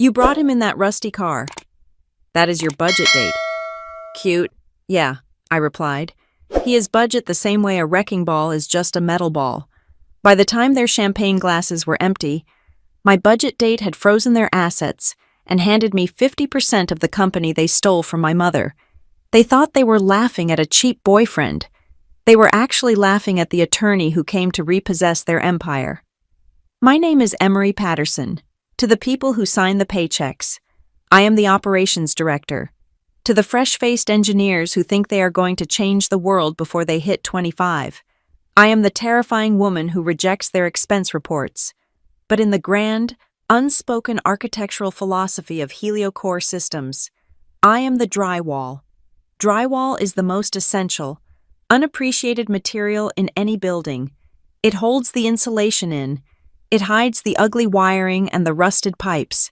You brought him in that rusty car. That is your budget date. Cute. Yeah, I replied. He is budget the same way a wrecking ball is just a metal ball. By the time their champagne glasses were empty, my budget date had frozen their assets and handed me 50% of the company they stole from my mother. They thought they were laughing at a cheap boyfriend. They were actually laughing at the attorney who came to repossess their empire. My name is Emery Patterson. To the people who sign the paychecks, I am the operations director. To the fresh-faced engineers who think they are going to change the world before they hit 25, I am the terrifying woman who rejects their expense reports. But in the grand, unspoken architectural philosophy of heliocore systems, I am the drywall. Drywall is the most essential, unappreciated material in any building. It holds the insulation in. It hides the ugly wiring and the rusted pipes.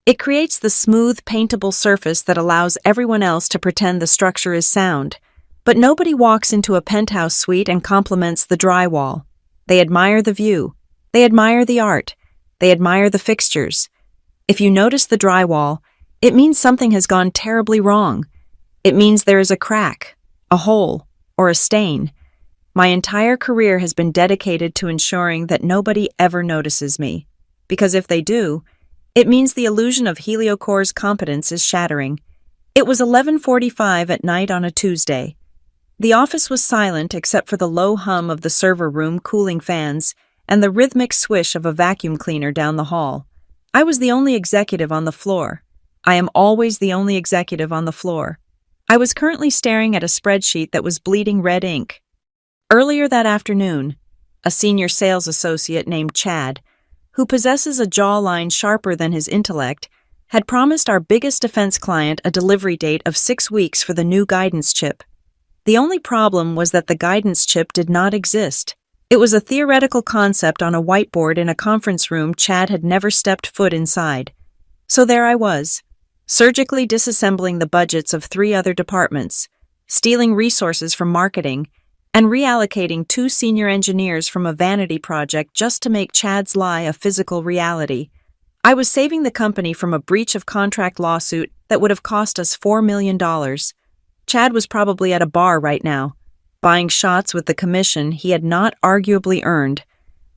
It creates the smooth, paintable surface that allows everyone else to pretend the structure is sound. But nobody walks into a penthouse suite and compliments the drywall. They admire the view. They admire the art. They admire the fixtures. If you notice the drywall, it means something has gone terribly wrong. It means there is a crack, a hole, or a stain. My entire career has been dedicated to ensuring that nobody ever notices me. Because if they do, it means the illusion of heliocore's competence is shattering. It was 11:45 at night on a Tuesday. The office was silent except for the low hum of the server room cooling fans and the rhythmic swish of a vacuum cleaner down the hall. I was the only executive on the floor. I am always the only executive on the floor. I was currently staring at a spreadsheet that was bleeding red ink. Earlier that afternoon, a senior sales associate named Chad, who possesses a jawline sharper than his intellect, had promised our biggest defense client a delivery date of 6 weeks for the new guidance chip. The only problem was that the guidance chip did not exist. It was a theoretical concept on a whiteboard in a conference room Chad had never stepped foot inside. So there I was, surgically disassembling the budgets of 3 other departments, stealing resources from marketing, and reallocating 2 senior engineers from a vanity project just to make Chad's lie a physical reality. I was saving the company from a breach of contract lawsuit that would have cost us $4 million. Chad was probably at a bar right now, buying shots with the commission he had not arguably earned.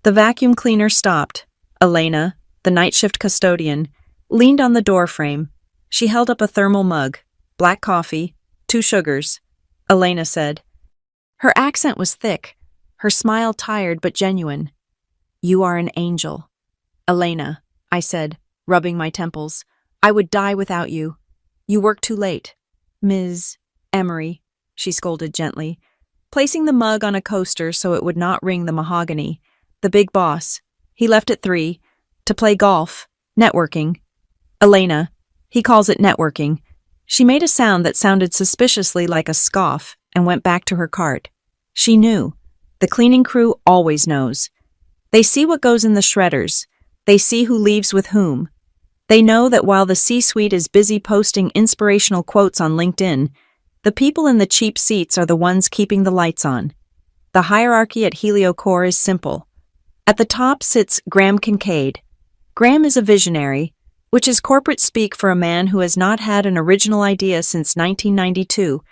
The vacuum cleaner stopped. Elena, the night shift custodian, leaned on the doorframe. She held up a thermal mug. Black coffee, 2 sugars. Elena said. Her accent was thick, her smile tired but genuine. You are an angel. Elena, I said, rubbing my temples. I would die without you. You work too late. Ms. Emery, she scolded gently, placing the mug on a coaster so it would not ring the mahogany. The big boss. He left at 3, to play golf, networking. Elena, he calls it networking. She made a sound that sounded suspiciously like a scoff and went back to her cart. She knew. The cleaning crew always knows. They see what goes in the shredders. They see who leaves with whom. They know that while the C-suite is busy posting inspirational quotes on LinkedIn, the people in the cheap seats are the ones keeping the lights on. The hierarchy at Heliocore is simple. At the top sits Graham Kincaid. Graham is a visionary, which is corporate speak for a man who has not had an original idea since 1992,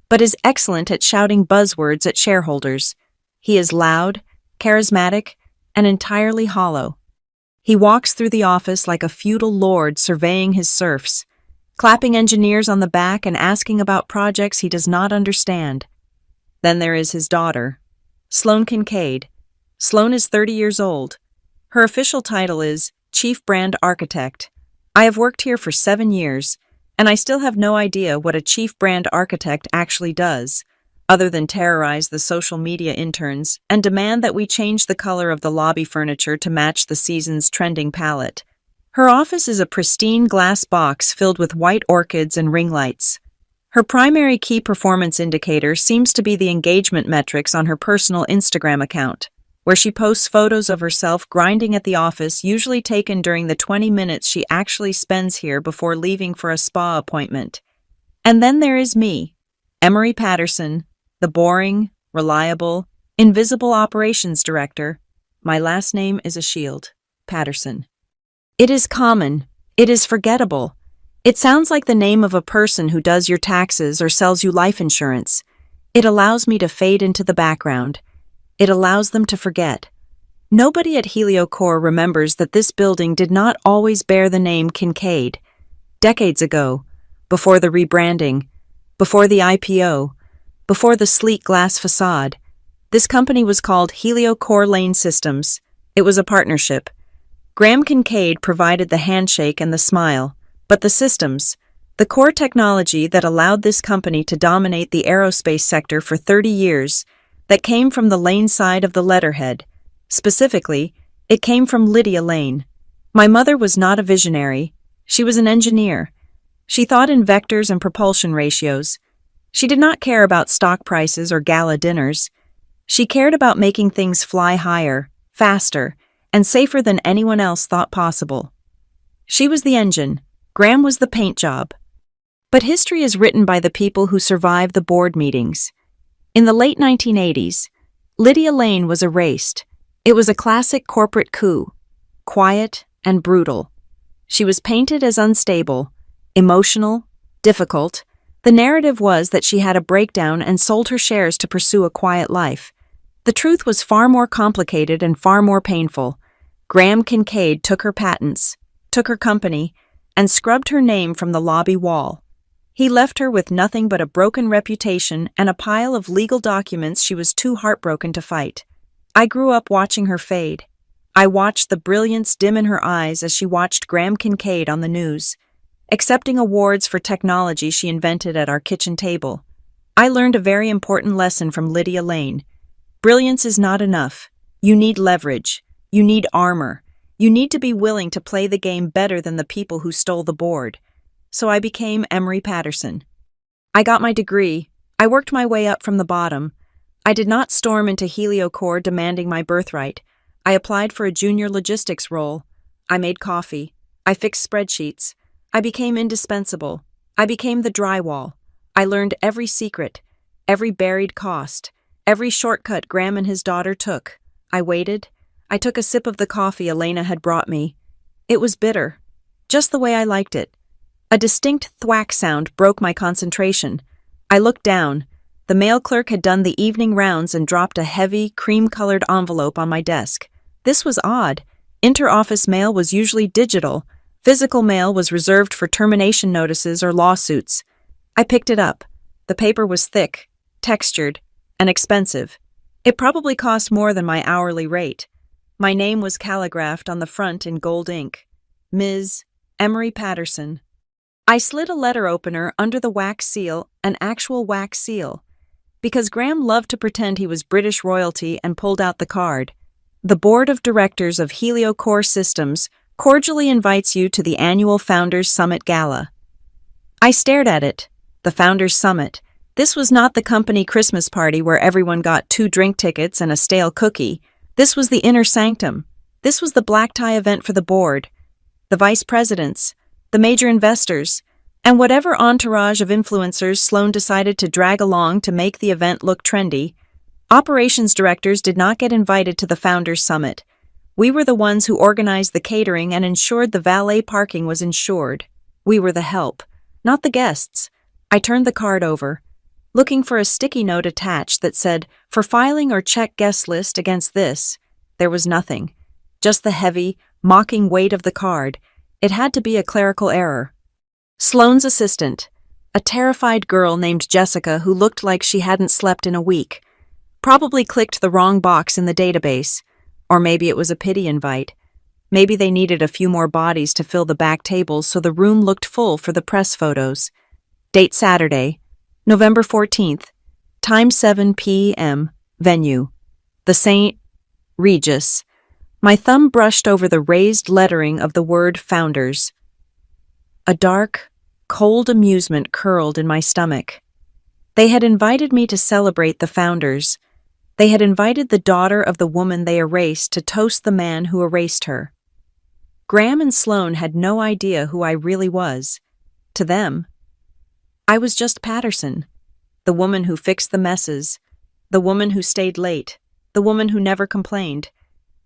but is excellent at shouting buzzwords at shareholders. He is loud, charismatic, and entirely hollow. He walks through the office like a feudal lord surveying his serfs, clapping engineers on the back and asking about projects he does not understand. Then there is his daughter, Sloane Kincaid. Sloane is 30 years old. Her official title is Chief Brand Architect. I have worked here for 7 years, and I still have no idea what a chief brand architect actually does, other than terrorize the social media interns and demand that we change the color of the lobby furniture to match the season's trending palette. Her office is a pristine glass box filled with white orchids and ring lights. Her primary key performance indicator seems to be the engagement metrics on her personal Instagram account, where she posts photos of herself grinding at the office, usually taken during the 20 minutes she actually spends here before leaving for a spa appointment. And then there is me, Emery Patterson, the boring, reliable, invisible operations director. My last name is a shield, Patterson. It is common, It is forgettable. It sounds like the name of a person who does your taxes or sells you life insurance. It allows me to fade into the background. It allows them to forget. Nobody at HelioCore remembers that this building did not always bear the name Kincaid. Decades ago, before the rebranding, before the IPO, before the sleek glass facade, this company was called HelioCore Lane Systems. It was a partnership. Graham Kincaid provided the handshake and the smile, but the systems, the core technology that allowed this company to dominate the aerospace sector for 30 years, that came from the Lane side of the letterhead. Specifically, it came from Lydia Lane. My mother was not a visionary. She was an engineer. She thought in vectors and propulsion ratios. She did not care about stock prices or gala dinners. She cared about making things fly higher, faster, and safer than anyone else thought possible. She was the engine. Graham was the paint job. But history is written by the people who survive the board meetings. In the late 1980s, Lydia Lane was erased. It was a classic corporate coup, quiet and brutal. She was painted as unstable, emotional, difficult. The narrative was that she had a breakdown and sold her shares to pursue a quiet life. The truth was far more complicated and far more painful. Graham Kincaid took her patents, took her company, and scrubbed her name from the lobby wall. He left her with nothing but a broken reputation and a pile of legal documents she was too heartbroken to fight. I grew up watching her fade. I watched the brilliance dim in her eyes as she watched Graham Kincaid on the news, accepting awards for technology she invented at our kitchen table. I learned a very important lesson from Lydia Lane. Brilliance is not enough. You need leverage. You need armor. You need to be willing to play the game better than the people who stole the board. So I became Emery Patterson. I got my degree. I worked my way up from the bottom. I did not storm into HelioCore demanding my birthright. I applied for a junior logistics role. I made coffee. I fixed spreadsheets. I became indispensable. I became the drywall. I learned every secret, every buried cost, every shortcut Graham and his daughter took. I waited. I took a sip of the coffee Elena had brought me. It was bitter, just the way I liked it. A distinct thwack sound broke my concentration. I looked down. The mail clerk had done the evening rounds and dropped a heavy, cream-colored envelope on my desk. This was odd. Inter-office mail was usually digital. Physical mail was reserved for termination notices or lawsuits. I picked it up. The paper was thick, textured, and expensive. It probably cost more than my hourly rate. My name was calligraphed on the front in gold ink. Ms. Emery Patterson. I slid a letter opener under the wax seal, an actual wax seal, because Graham loved to pretend he was British royalty and pulled out the card. The Board of Directors of HelioCore Systems cordially invites you to the annual Founders Summit Gala. I stared at it. The Founders Summit. This was not the company Christmas party where everyone got 2 drink tickets and a stale cookie. This was the inner sanctum. This was the black tie event for the board, the vice presidents, the major investors, and whatever entourage of influencers Sloan decided to drag along to make the event look trendy. Operations directors did not get invited to the Founders Summit. We were the ones who organized the catering and ensured the valet parking was insured. We were the help, not the guests. I turned the card over, looking for a sticky note attached that said, "For filing or check guest list against this." There was nothing. Just the heavy, mocking weight of the card. It had to be a clerical error. Sloane's assistant, a terrified girl named Jessica who looked like she hadn't slept in a week, probably clicked the wrong box in the database. Or maybe it was a pity invite. Maybe they needed a few more bodies to fill the back tables so the room looked full for the press photos. Date Saturday, November 14th, time 7 p.m., venue, the St. Regis. My thumb brushed over the raised lettering of the word Founders. A dark, cold amusement curled in my stomach. They had invited me to celebrate the Founders. They had invited the daughter of the woman they erased to toast the man who erased her. Graham and Sloan had no idea who I really was. To them, I was just Patterson, the woman who fixed the messes, the woman who stayed late, the woman who never complained.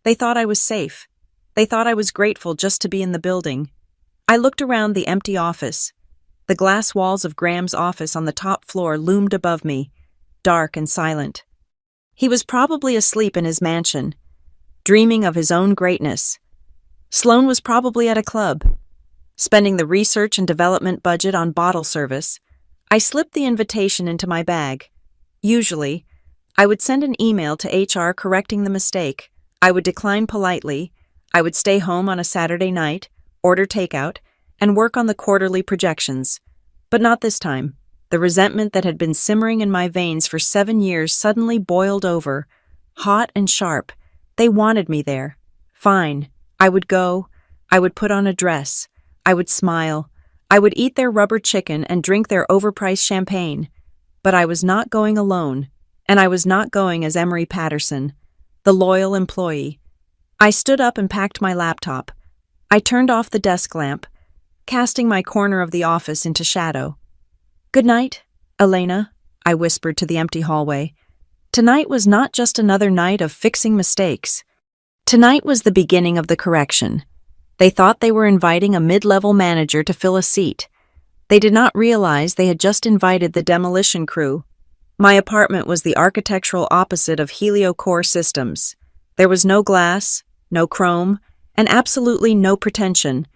They thought I was safe. They thought I was grateful just to be in the building. I looked around the empty office. The glass walls of Graham's office on the top floor loomed above me, dark and silent. He was probably asleep in his mansion, dreaming of his own greatness. Sloane was probably at a club, spending the research and development budget on bottle service. I slipped the invitation into my bag. Usually, I would send an email to HR correcting the mistake. I would decline politely. I would stay home on a Saturday night, order takeout, and work on the quarterly projections. But not this time. The resentment that had been simmering in my veins for 7 years suddenly boiled over, hot and sharp. They wanted me there. Fine. I would go. I would put on a dress. I would smile. I would eat their rubber chicken and drink their overpriced champagne. But I was not going alone, and I was not going as Emery Patterson, the loyal employee. I stood up and packed my laptop. I turned off the desk lamp, casting my corner of the office into shadow. "Good night, Elena," I whispered to the empty hallway. Tonight was not just another night of fixing mistakes. Tonight was the beginning of the correction. They thought they were inviting a mid-level manager to fill a seat. They did not realize they had just invited the demolition crew. My apartment was the architectural opposite of heliocore systems. There was no glass, no chrome, and absolutely no pretension.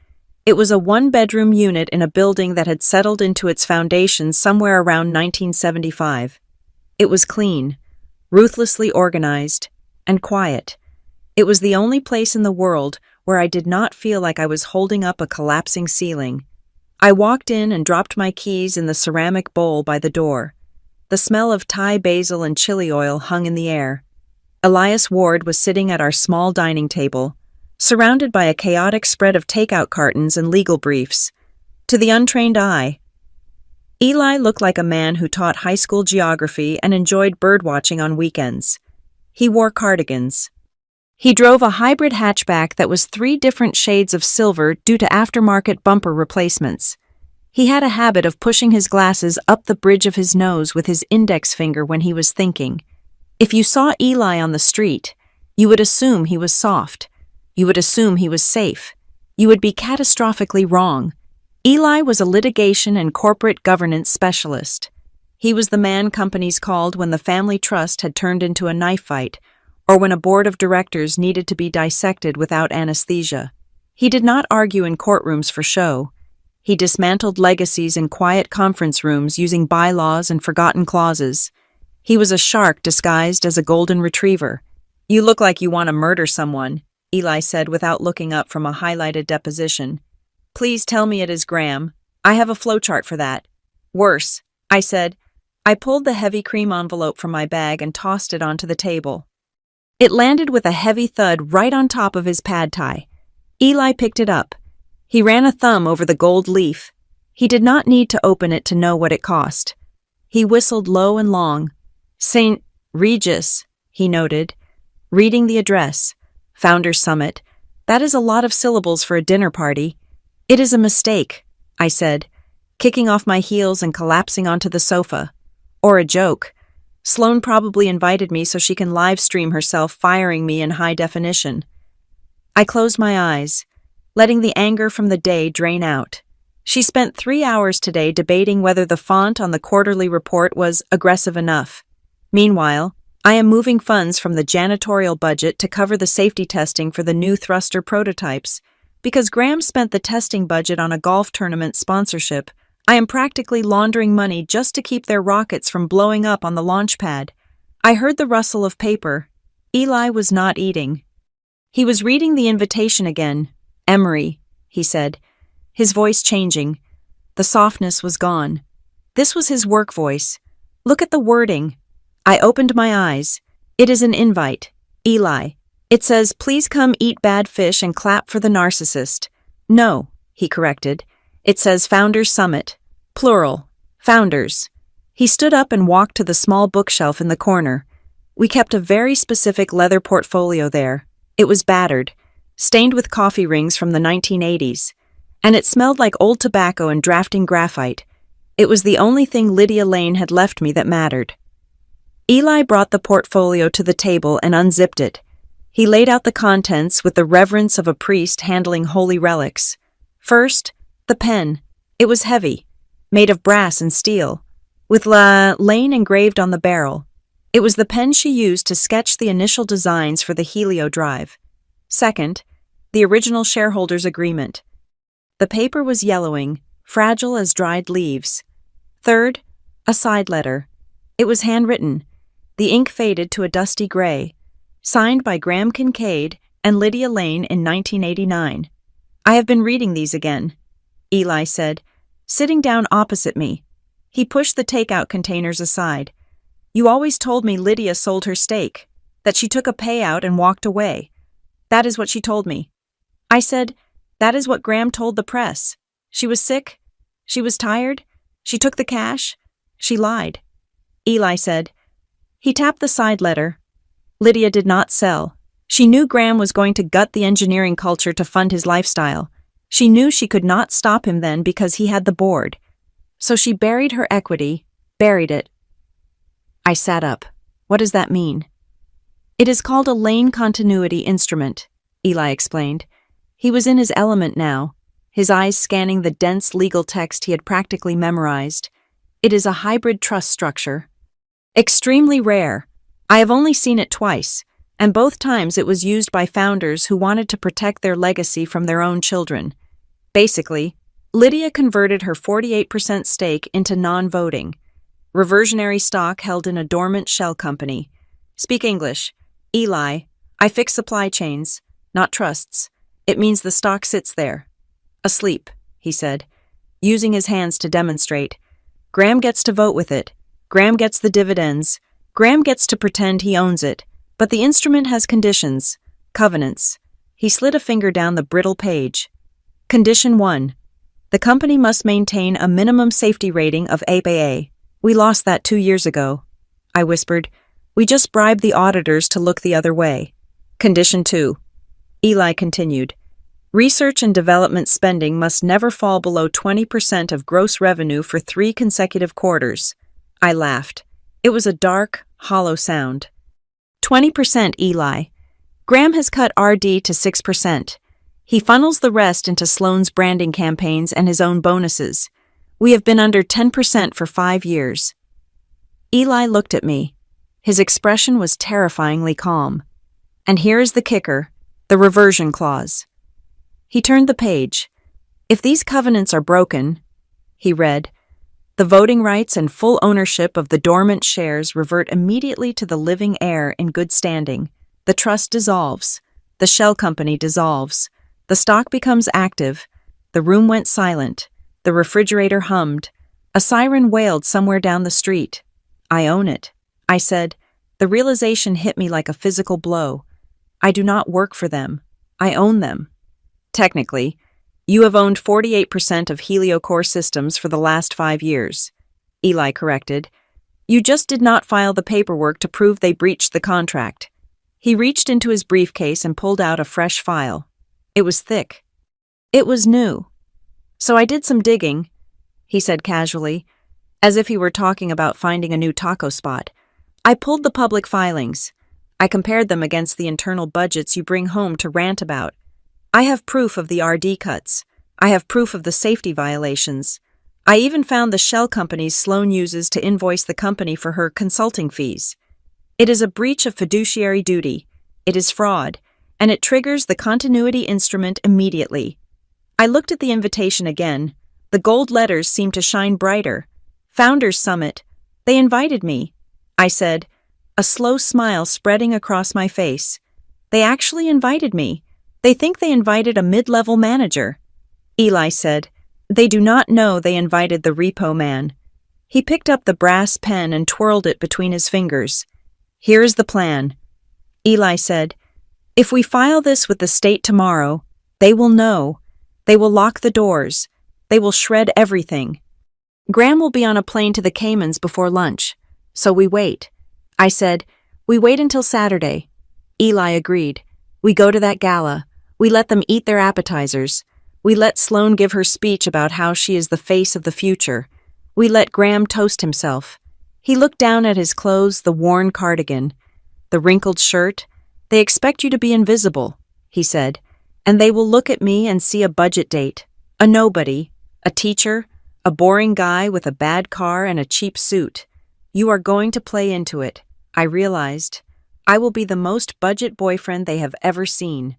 It was a one-bedroom unit in a building that had settled into its foundations somewhere around 1975. It was clean, ruthlessly organized, and quiet. It was the only place in the world where I did not feel like I was holding up a collapsing ceiling. I walked in and dropped my keys in the ceramic bowl by the door. The smell of Thai basil and chili oil hung in the air. Elias Ward was sitting at our small dining table, surrounded by a chaotic spread of takeout cartons and legal briefs. To the untrained eye, Eli looked like a man who taught high school geography and enjoyed birdwatching on weekends. He wore cardigans. He drove a hybrid hatchback that was 3 different shades of silver due to aftermarket bumper replacements. He had a habit of pushing his glasses up the bridge of his nose with his index finger when he was thinking. If you saw Eli on the street, you would assume he was soft. You would assume he was safe. You would be catastrophically wrong. Eli was a litigation and corporate governance specialist. He was the man companies called when the family trust had turned into a knife fight, or when a board of directors needed to be dissected without anesthesia. He did not argue in courtrooms for show. He dismantled legacies in quiet conference rooms using bylaws and forgotten clauses. He was a shark disguised as a golden retriever. "You look like you want to murder someone," Eli said without looking up from a highlighted deposition. "Please tell me it is Graham. I have a flowchart for that." "Worse," I said. I pulled the heavy cream envelope from my bag and tossed it onto the table. It landed with a heavy thud right on top of his pad thai. Eli picked it up. He ran a thumb over the gold leaf. He did not need to open it to know what it cost. He whistled low and long. "St. Regis," he noted, reading the address. "Founders Summit. That is a lot of syllables for a dinner party." "It is a mistake," I said, kicking off my heels and collapsing onto the sofa. "Or a joke. Sloane probably invited me so she can live stream herself firing me in high definition." I closed my eyes, letting the anger from the day drain out. She spent 3 hours today debating whether the font on the quarterly report was aggressive enough. Meanwhile, I am moving funds from the janitorial budget to cover the safety testing for the new thruster prototypes. Because Graham spent the testing budget on a golf tournament sponsorship, I am practically laundering money just to keep their rockets from blowing up on the launch pad. I heard the rustle of paper. Eli was not eating. He was reading the invitation again. "Emery," he said, his voice changing. The softness was gone. This was his work voice. "Look at the wording." I opened my eyes. "It is an invite. Eli. It says, 'Please come eat bad fish and clap for the narcissist.'" "No," he corrected. "It says Founders Summit. Plural. Founders." He stood up and walked to the small bookshelf in the corner. We kept a very specific leather portfolio there. It was battered, stained with coffee rings from the 1980s, and it smelled like old tobacco and drafting graphite. It was the only thing Lydia Lane had left me that mattered. Eli brought the portfolio to the table and unzipped it. He laid out the contents with the reverence of a priest handling holy relics. First, The pen. It was heavy, made of brass and steel, with Lane engraved on the barrel. It was the pen she used to sketch the initial designs for the Helio drive. Second, the original shareholders' agreement. The paper was yellowing, fragile as dried leaves. Third, a side letter. It was handwritten. The ink faded to a dusty gray, signed by Graham Kincaid and Lydia Lane in 1989. I have been reading these again, Eli said, sitting down opposite me. He pushed the takeout containers aside. You always told me Lydia sold her stake, that she took a payout and walked away. That is what she told me. I said, that is what Graham told the press. She was sick. She was tired. She took the cash. She lied. Eli said. He tapped the side letter. Lydia did not sell. She knew Graham was going to gut the engineering culture to fund his lifestyle. She knew she could not stop him then because he had the board. So she buried her equity, buried it. I sat up. What does that mean? It is called a lane continuity instrument, Eli explained. He was in his element now, his eyes scanning the dense legal text he had practically memorized. It is a hybrid trust structure. Extremely rare. I have only seen it twice, and both times it was used by founders who wanted to protect their legacy from their own children. Basically, Lydia converted her 48% stake into non-voting, reversionary stock held in a dormant shell company. Speak English. Eli, I fix supply chains, not trusts. It means the stock sits there. Asleep, he said, using his hands to demonstrate. Graham gets to vote with it. Graham gets the dividends. Graham gets to pretend he owns it. But the instrument has conditions, covenants. He slid a finger down the brittle page. Condition 1. The company must maintain a minimum safety rating of AAA. We lost that 2 years ago. I whispered. We just bribed the auditors to look the other way. Condition 2. Eli continued. Research and development spending must never fall below 20% of gross revenue for 3 consecutive quarters. I laughed. It was a dark, hollow sound. 20%, Eli. Graham has cut RD to 6%. He funnels the rest into Sloan's branding campaigns and his own bonuses. We have been under 10% for 5 years. Eli looked at me. His expression was terrifyingly calm. And here is the kicker, the reversion clause. He turned the page. If these covenants are broken, he read, the voting rights and full ownership of the dormant shares revert immediately to the living heir in good standing. The trust dissolves. The shell company dissolves. The stock becomes active. The room went silent. The refrigerator hummed. A siren wailed somewhere down the street. I own it, I said. The realization hit me like a physical blow. I do not work for them. I own them. Technically, you have owned 48% of HelioCore systems for the last 5 years, Eli corrected. You just did not file the paperwork to prove they breached the contract. He reached into his briefcase and pulled out a fresh file. It was thick. It was new. So I did some digging, he said casually, as if he were talking about finding a new taco spot. I pulled the public filings. I compared them against the internal budgets you bring home to rant about. I have proof of the RD cuts. I have proof of the safety violations. I even found the shell companies Sloan uses to invoice the company for her consulting fees. It is a breach of fiduciary duty. It is fraud, and it triggers the continuity instrument immediately. I looked at the invitation again. The gold letters seemed to shine brighter. Founders Summit. They invited me, I said, a slow smile spreading across my face. They actually invited me. They think they invited a mid-level manager. Eli said, they do not know they invited the repo man. He picked up the brass pen and twirled it between his fingers. Here is the plan. Eli said, if we file this with the state tomorrow, they will know. They will lock the doors. They will shred everything. Graham will be on a plane to the Caymans before lunch, so we wait. I said, we wait until Saturday. Eli agreed. We go to that gala. We let them eat their appetizers. We let Sloan give her speech about how she is the face of the future. We let Graham toast himself. He looked down at his clothes, the worn cardigan, the wrinkled shirt. They expect you to be invisible, he said, and they will look at me and see a budget date, a nobody, A teacher, a boring guy with a bad car and a cheap suit. You are going to play into it, I realized. I will be the most budget boyfriend they have ever seen.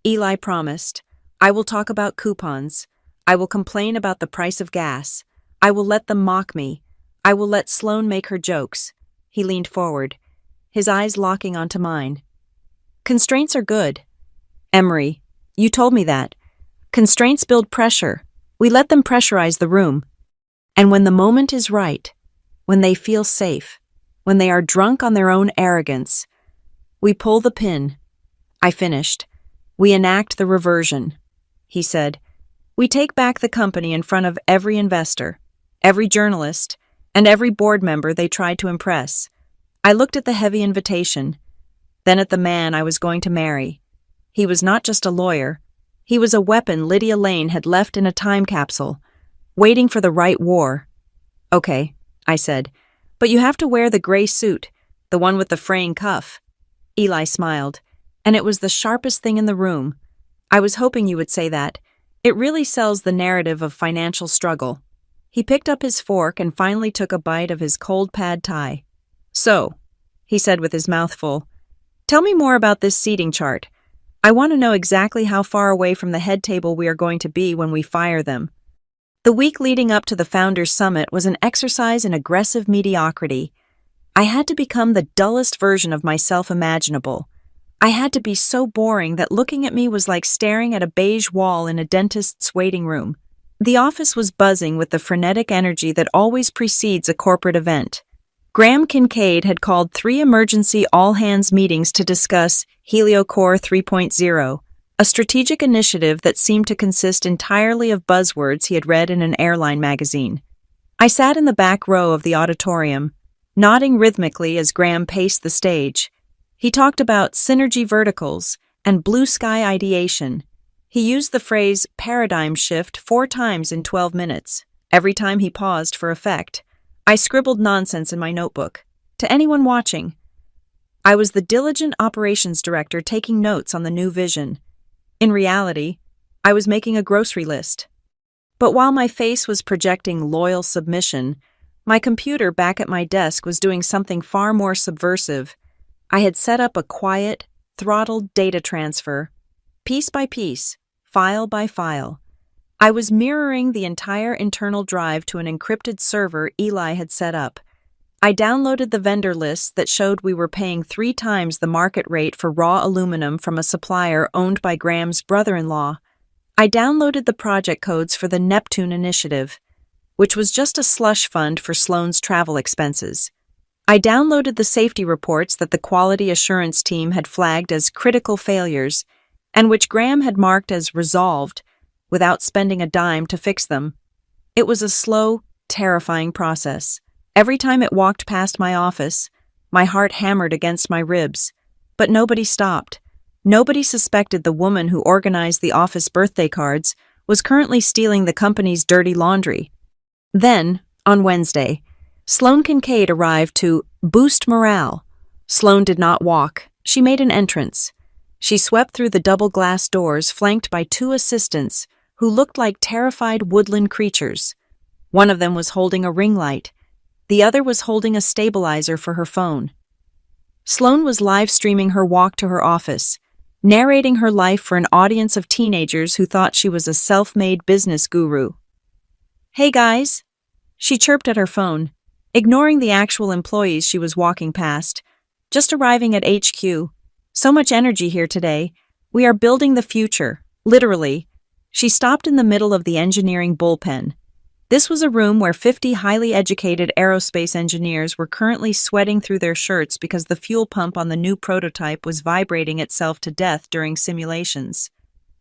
Eli promised. I will talk about coupons. I will complain about the price of gas. I will let them mock me. I will let Sloane make her jokes. He leaned forward, his eyes locking onto mine. Constraints are good. Emery, you told me that. Constraints build pressure. We let them pressurize the room. And when the moment is right, when they feel safe, when they are drunk on their own arrogance, we pull the pin. I finished. We enact the reversion. He said, we take back the company in front of every investor, every journalist, and every board member they tried to impress. I looked at the heavy invitation, then at the man I was going to marry. He was not just a lawyer. He was a weapon Lydia Lane had left in a time capsule, waiting for the right war. Okay, I said, but you have to wear the gray suit, the one with the fraying cuff. Eli smiled, and it was the sharpest thing in the room. I was hoping you would say that. It really sells the narrative of financial struggle. He picked up his fork and finally took a bite of his cold pad thai. So, he said with his mouth full, tell me more about this seating chart. I want to know exactly how far away from the head table we are going to be when we fire them. The week leading up to the Founders Summit was an exercise in aggressive mediocrity. I had to become the dullest version of myself imaginable. I had to be so boring that looking at me was like staring at a beige wall in a dentist's waiting room. The office was buzzing with the frenetic energy that always precedes a corporate event. Graham Kincaid had called 3 emergency all-hands meetings to discuss HelioCore 3.0, a strategic initiative that seemed to consist entirely of buzzwords he had read in an airline magazine. I sat in the back row of the auditorium, nodding rhythmically as Graham paced the stage. He talked about synergy verticals and blue sky ideation. He used the phrase paradigm shift 4 times in 12 minutes, every time he paused for effect. I scribbled nonsense in my notebook. To anyone watching, I was the diligent operations director taking notes on the new vision. In reality, I was making a grocery list. But while my face was projecting loyal submission, my computer back at my desk was doing something far more subversive. I had set up a quiet, throttled data transfer, piece by piece, file by file. I was mirroring the entire internal drive to an encrypted server Eli had set up. I downloaded the vendor list that showed we were paying 3 times the market rate for raw aluminum from a supplier owned by Graham's brother-in-law. I downloaded the project codes for the Neptune initiative, which was just a slush fund for Sloane's travel expenses. I downloaded the safety reports that the quality assurance team had flagged as critical failures, and which Graham had marked as resolved, without spending a dime to fix them. It was a slow, terrifying process. Every time it walked past my office, my heart hammered against my ribs. But nobody stopped. Nobody suspected the woman who organized the office birthday cards was currently stealing the company's dirty laundry. Then, on Wednesday, Sloane Kincaid arrived to boost morale. Sloane did not walk. She made an entrance. She swept through the double glass doors flanked by 2 assistants who looked like terrified woodland creatures. One of them was holding a ring light. The other was holding a stabilizer for her phone. Sloane was live streaming her walk to her office, narrating her life for an audience of teenagers who thought she was a self-made business guru. Hey guys, she chirped at her phone, ignoring the actual employees she was walking past. Just arriving at HQ. So much energy here today. We are building the future, literally. She stopped in the middle of the engineering bullpen. This was a room where 50 highly educated aerospace engineers were currently sweating through their shirts because the fuel pump on the new prototype was vibrating itself to death during simulations.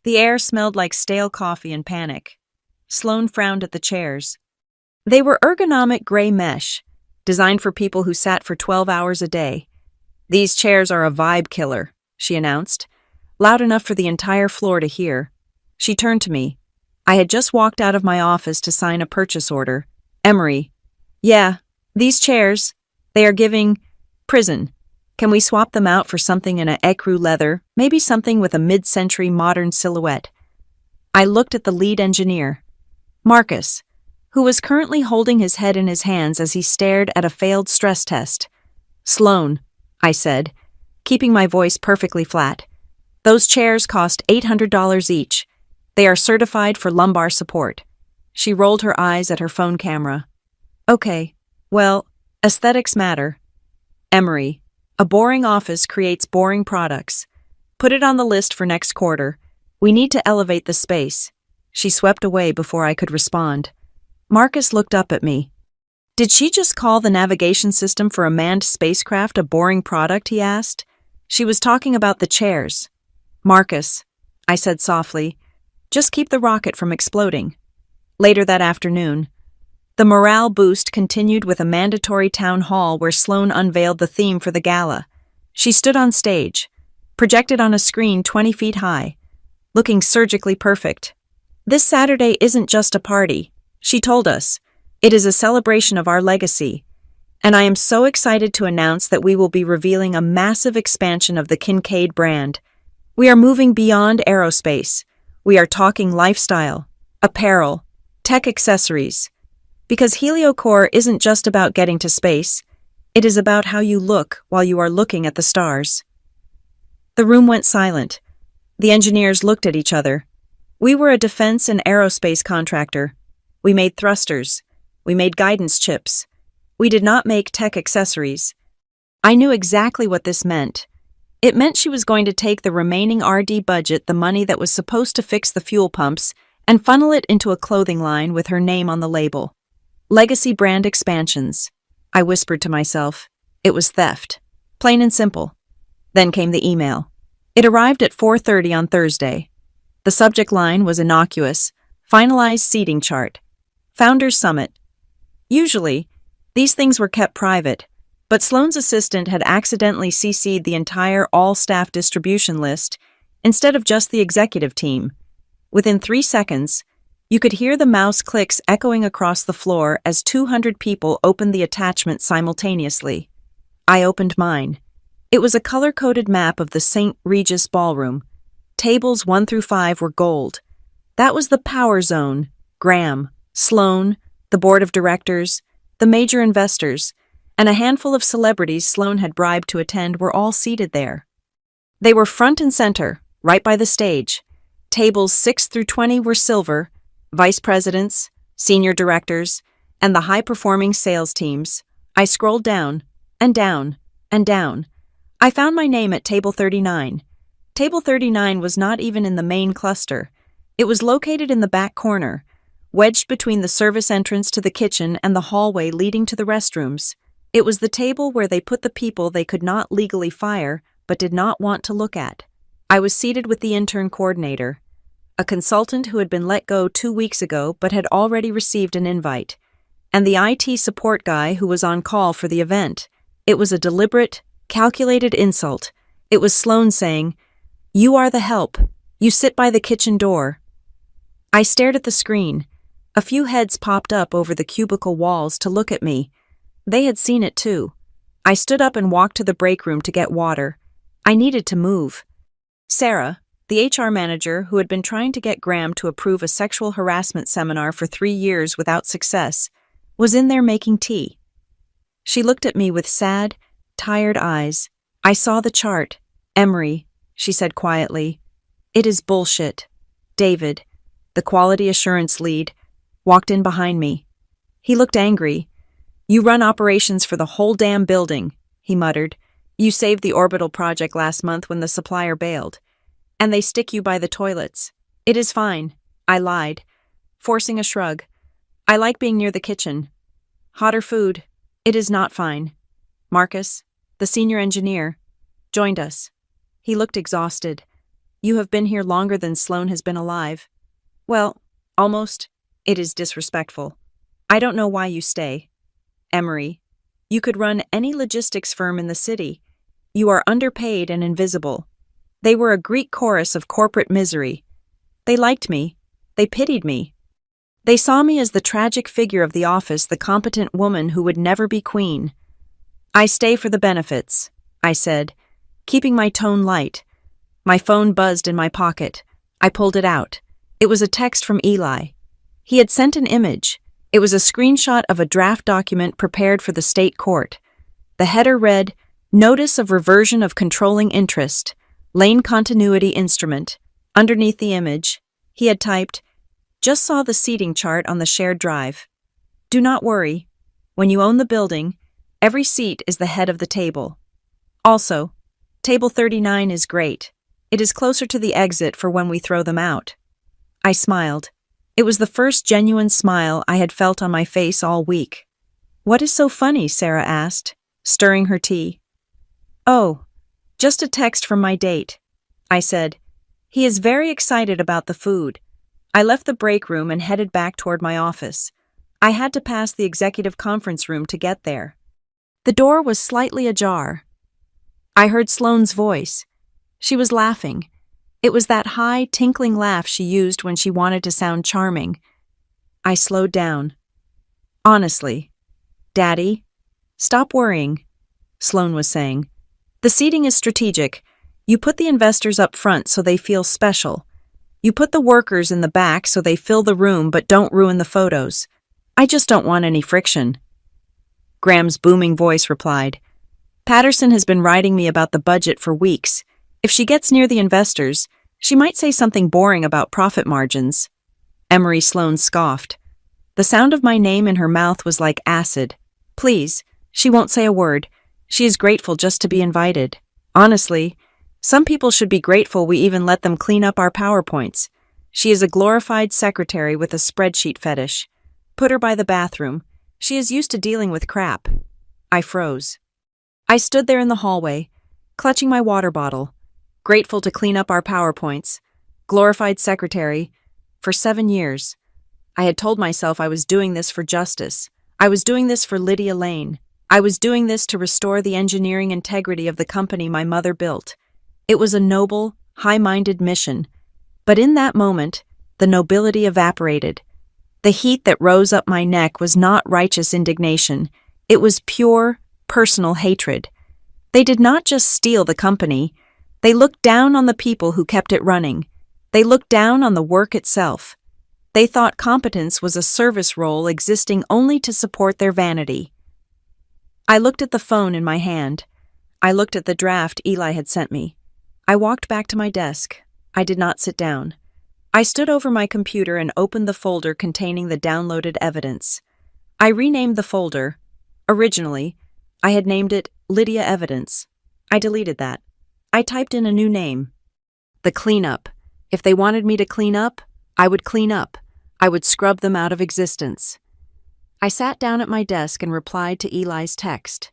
The air smelled like stale coffee and panic. Sloane frowned at the chairs. They were ergonomic gray mesh, designed for people who sat for 12 hours a day. These chairs are a vibe killer, she announced, loud enough for the entire floor to hear. She turned to me. I had just walked out of my office to sign a purchase order. Emery. Yeah, these chairs, they are giving prison. Can we swap them out for something in a ecru leather, maybe something with a mid-century modern silhouette? I looked at the lead engineer. Marcus, who was currently holding his head in his hands as he stared at a failed stress test. "Sloan," I said, keeping my voice perfectly flat. "Those chairs cost $800 each. They are certified for lumbar support." She rolled her eyes at her phone camera. "Okay, well, aesthetics matter. Emery, a boring office creates boring products. Put it on the list for next quarter. We need to elevate the space." She swept away before I could respond. Marcus looked up at me. "Did she just call the navigation system for a manned spacecraft a boring product?" he asked. "She was talking about the chairs." "Marcus," I said softly, "just keep the rocket from exploding." Later that afternoon, the morale boost continued with a mandatory town hall where Sloan unveiled the theme for the gala. She stood on stage, projected on a screen 20 feet high, looking surgically perfect. "This Saturday isn't just a party," she told us. "It is a celebration of our legacy. And I am so excited to announce that we will be revealing a massive expansion of the Kincaid brand. We are moving beyond aerospace. We are talking lifestyle, apparel, tech accessories. Because HelioCore isn't just about getting to space, it is about how you look while you are looking at the stars." The room went silent. The engineers looked at each other. We were a defense and aerospace contractor. We made thrusters. We made guidance chips. We did not make tech accessories. I knew exactly what this meant. It meant she was going to take the remaining R&D budget, the money that was supposed to fix the fuel pumps, and funnel it into a clothing line with her name on the label. Legacy brand expansions. I whispered to myself. It was theft. Plain and simple. Then came the email. It arrived at 4:30 on Thursday. The subject line was innocuous. Finalized seating chart. Founders Summit. Usually, these things were kept private, but Sloan's assistant had accidentally CC'd the entire all-staff distribution list instead of just the executive team. Within 3 seconds, you could hear the mouse clicks echoing across the floor as 200 people opened the attachment simultaneously. I opened mine. It was a color-coded map of the St. Regis Ballroom. Tables 1 through 5 were gold. That was the power zone. Graham, Sloan, the board of directors, the major investors, and a handful of celebrities Sloan had bribed to attend were all seated there. They were front and center, right by the stage. Tables 6 through 20 were silver, vice presidents, senior directors, and the high-performing sales teams. I scrolled down, and down, and down. I found my name at table 39. Table 39 was not even in the main cluster. It was located in the back corner, wedged between the service entrance to the kitchen and the hallway leading to the restrooms. It was the table where they put the people they could not legally fire but did not want to look at. I was seated with the intern coordinator, a consultant who had been let go 2 weeks ago but had already received an invite, and the IT support guy who was on call for the event. It was a deliberate, calculated insult. It was Sloan saying, "You are the help. You sit by the kitchen door." I stared at the screen. A few heads popped up over the cubicle walls to look at me. They had seen it too. I stood up and walked to the break room to get water. I needed to move. Sarah, the HR manager who had been trying to get Graham to approve a sexual harassment seminar for 3 years without success, was in there making tea. She looked at me with sad, tired eyes. "I saw the chart. Emery," she said quietly. "It is bullshit." David, the quality assurance lead, walked in behind me. He looked angry. "You run operations for the whole damn building," he muttered. "You saved the orbital project last month when the supplier bailed. And they stick you by the toilets." "It is fine," I lied, forcing a shrug. "I like being near the kitchen. Hotter food. It is not fine." Marcus, the senior engineer, joined us. He looked exhausted. "You have been here longer than Sloan has been alive." "Well, almost. It is disrespectful. I don't know why you stay. Emery, you could run any logistics firm in the city. You are underpaid and invisible." They were a Greek chorus of corporate misery. They liked me. They pitied me. They saw me as the tragic figure of the office, the competent woman who would never be queen. "I stay for the benefits," I said, keeping my tone light. My phone buzzed in my pocket. I pulled it out. It was a text from Eli. He had sent an image. It was a screenshot of a draft document prepared for the state court. The header read, "Notice of Reversion of Controlling Interest, Lane Continuity Instrument." Underneath the image, he had typed, "Just saw the seating chart on the shared drive. Do not worry. When you own the building, every seat is the head of the table. Also, table 39 is great. It is closer to the exit for when we throw them out." I smiled. It was the first genuine smile I had felt on my face all week. "What is so funny?" Sarah asked, stirring her tea. "Oh, just a text from my date," I said. "He is very excited about the food." I left the break room and headed back toward my office. I had to pass the executive conference room to get there. The door was slightly ajar. I heard Sloane's voice. She was laughing. It was that high, tinkling laugh she used when she wanted to sound charming. I slowed down. "Honestly, Daddy, stop worrying," Sloane was saying. "The seating is strategic. You put the investors up front so they feel special. You put the workers in the back so they fill the room but don't ruin the photos. I just don't want any friction." Graham's booming voice replied, "Patterson has been writing me about the budget for weeks. If she gets near the investors, she might say something boring about profit margins." Emery Sloane scoffed. The sound of my name in her mouth was like acid. "Please, she won't say a word. She is grateful just to be invited. Honestly, some people should be grateful we even let them clean up our PowerPoints. She is a glorified secretary with a spreadsheet fetish. Put her by the bathroom. She is used to dealing with crap." I froze. I stood there in the hallway, clutching my water bottle. Grateful to clean up our PowerPoints. Glorified secretary. For 7 years. I had told myself I was doing this for justice. I was doing this for Lydia Lane. I was doing this to restore the engineering integrity of the company my mother built. It was a noble, high-minded mission. But in that moment, the nobility evaporated. The heat that rose up my neck was not righteous indignation. It was pure, personal hatred. They did not just steal the company. They looked down on the people who kept it running. They looked down on the work itself. They thought competence was a service role existing only to support their vanity. I looked at the phone in my hand. I looked at the draft Eli had sent me. I walked back to my desk. I did not sit down. I stood over my computer and opened the folder containing the downloaded evidence. I renamed the folder. Originally, I had named it Lydia Evidence. I deleted that. I typed in a new name. The cleanup. If they wanted me to clean up, I would clean up. I would scrub them out of existence. I sat down at my desk and replied to Eli's text.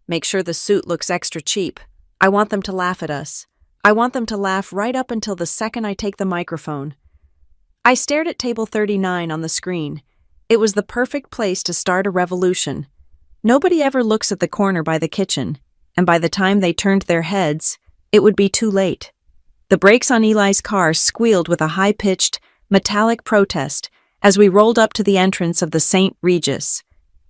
"Make sure the suit looks extra cheap. I want them to laugh at us. I want them to laugh right up until the second I take the microphone." I stared at table 39 on the screen. It was the perfect place to start a revolution. Nobody ever looks at the corner by the kitchen, and by the time they turned their heads, it would be too late. The brakes on Eli's car squealed with a high-pitched, metallic protest as we rolled up to the entrance of the St. Regis.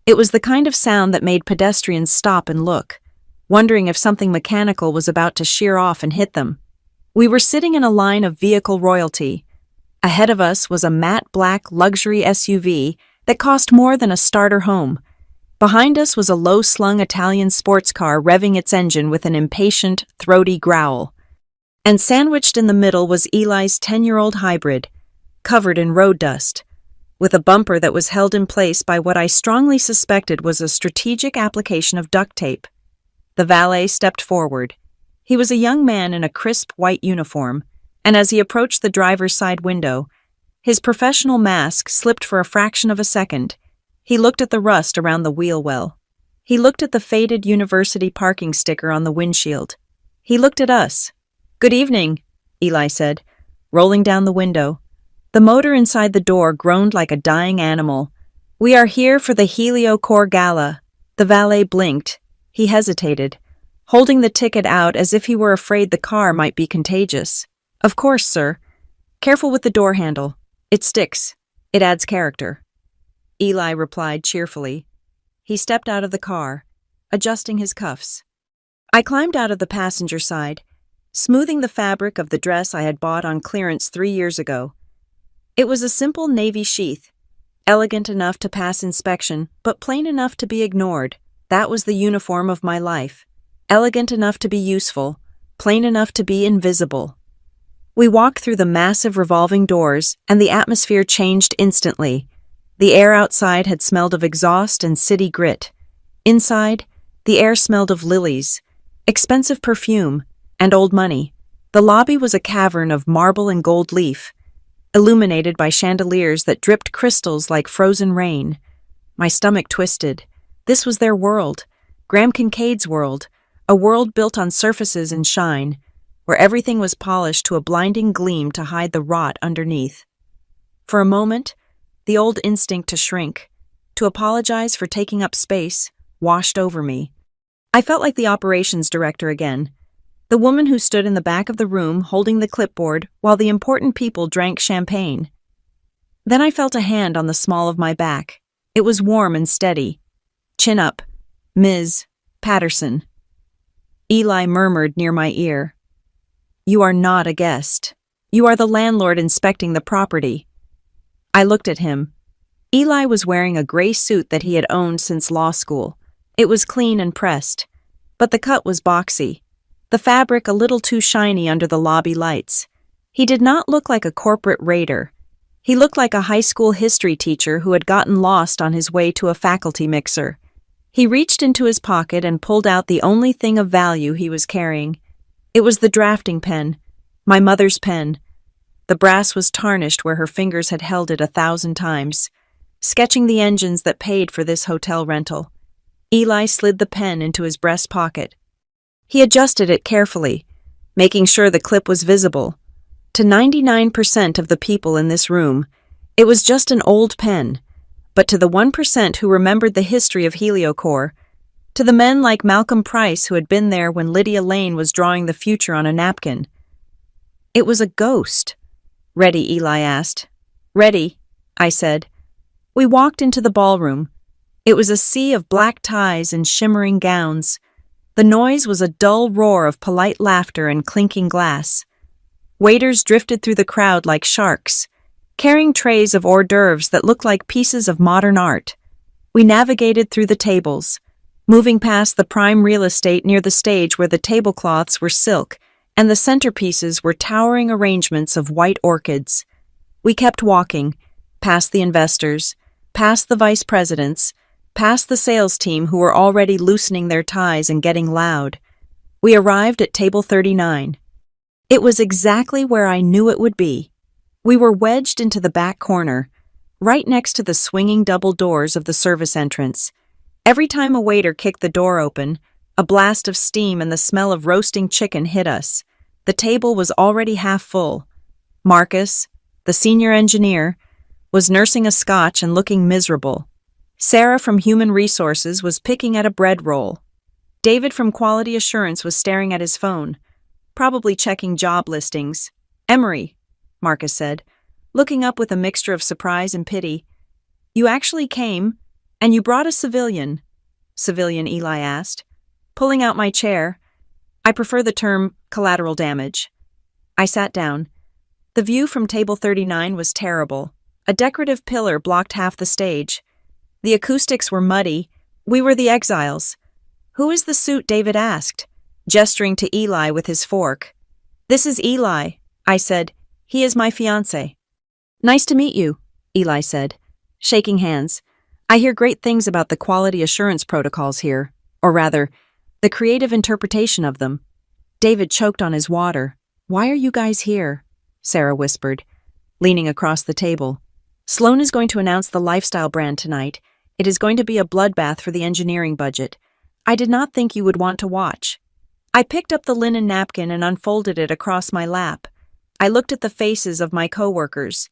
It was the kind of sound that made pedestrians stop and look, wondering if something mechanical was about to shear off and hit them. We were sitting in a line of vehicle royalty. Ahead of us was a matte black luxury SUV that cost more than a starter home. Behind us was a low-slung Italian sports car revving its engine with an impatient, throaty growl. And sandwiched in the middle was Eli's 10-year-old hybrid, covered in road dust, with a bumper that was held in place by what I strongly suspected was a strategic application of duct tape. The valet stepped forward. He was a young man in a crisp white uniform, and as he approached the driver's side window, his professional mask slipped for a fraction of a second. He looked at the rust around the wheel well. He looked at the faded university parking sticker on the windshield. He looked at us. "Good evening," Eli said, rolling down the window. The motor inside the door groaned like a dying animal. "We are here for the Heliocore Gala." The valet blinked. He hesitated, holding the ticket out as if he were afraid the car might be contagious. "Of course, sir. Careful with the door handle. It sticks. It adds character." Eli replied cheerfully. He stepped out of the car, adjusting his cuffs. I climbed out of the passenger side, smoothing the fabric of the dress I had bought on clearance 3 years ago. It was a simple navy sheath, Elegant enough to pass inspection, but plain enough to be ignored. That was the uniform of my life. Elegant enough to be useful, plain enough to be invisible. We walked through the massive revolving doors, and the atmosphere changed instantly. The air outside had smelled of exhaust and city grit. Inside, the air smelled of lilies, expensive perfume, and old money. The lobby was a cavern of marble and gold leaf, illuminated by chandeliers that dripped crystals like frozen rain. My stomach twisted. This was their world, Graham Kincaid's world, a world built on surfaces and shine, where everything was polished to a blinding gleam to hide the rot underneath. For a moment, the old instinct to shrink, to apologize for taking up space, washed over me. I felt like the operations director again, the woman who stood in the back of the room holding the clipboard while the important people drank champagne. Then I felt a hand on the small of my back. It was warm and steady. "Chin up, Ms. Patterson." Eli murmured near my ear. "You are not a guest. You are the landlord inspecting the property." I looked at him. Eli was wearing a gray suit that he had owned since law school. It was clean and pressed, but the cut was boxy, the fabric a little too shiny under the lobby lights. He did not look like a corporate raider. He looked like a high school history teacher who had gotten lost on his way to a faculty mixer. He reached into his pocket and pulled out the only thing of value he was carrying. It was the drafting pen, my mother's pen. The brass was tarnished where her fingers had held it 1,000 times, sketching the engines that paid for this hotel rental. Eli slid the pen into his breast pocket. He adjusted it carefully, making sure the clip was visible. To 99% of the people in this room, it was just an old pen, but to the 1% who remembered the history of Heliocore, to the men like Malcolm Price who had been there when Lydia Lane was drawing the future on a napkin, it was a ghost. "Ready?" Eli asked. "Ready," I said. We walked into the ballroom. It was a sea of black ties and shimmering gowns. The noise was a dull roar of polite laughter and clinking glass. Waiters drifted through the crowd like sharks, carrying trays of hors d'oeuvres that looked like pieces of modern art. We navigated through the tables, moving past the prime real estate near the stage where the tablecloths were silk and the centerpieces were towering arrangements of white orchids. We kept walking, past the investors, past the vice presidents, past the sales team who were already loosening their ties and getting loud. We arrived at table 39. It was exactly where I knew it would be. We were wedged into the back corner, right next to the swinging double doors of the service entrance. Every time a waiter kicked the door open, a blast of steam and the smell of roasting chicken hit us. The table was already half full. Marcus, the senior engineer, was nursing a scotch and looking miserable. Sarah from Human Resources was picking at a bread roll. David from Quality Assurance was staring at his phone, probably checking job listings. "Emery," Marcus said, looking up with a mixture of surprise and pity. "You actually came, and you brought a civilian." "Civilian?" Eli asked, pulling out my chair. I prefer the term collateral damage. I sat down. The view from table 39 was terrible. A decorative pillar blocked half the stage. The acoustics were muddy. We were the exiles. "Who is the suit?" David asked, gesturing to Eli with his fork. "This is Eli," I said. "He is my fiancé." "Nice to meet you," Eli said, shaking hands. "I hear great things about the quality assurance protocols here, or rather, the creative interpretation of them." David choked on his water. "Why are you guys here?" Sarah whispered, leaning across the table. "Sloan is going to announce the lifestyle brand tonight. It is going to be a bloodbath for the engineering budget. I did not think you would want to watch." I picked up the linen napkin and unfolded it across my lap. I looked at the faces of my coworkers.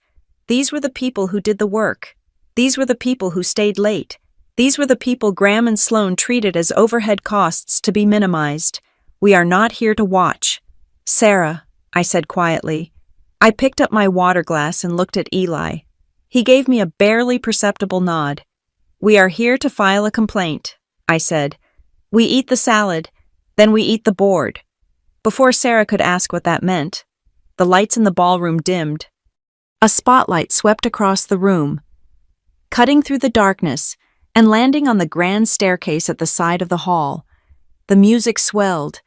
These were the people who did the work. These were the people who stayed late. These were the people Graham and Sloan treated as overhead costs to be minimized. "We are not here to watch." "Sarah," I said quietly. I picked up my water glass and looked at Eli. He gave me a barely perceptible nod. "We are here to file a complaint," I said. "We eat the salad, then we eat the board." Before Sarah could ask what that meant, the lights in the ballroom dimmed. A spotlight swept across the room. cutting through the darkness and landing on the grand staircase at the side of the hall. The music swelled.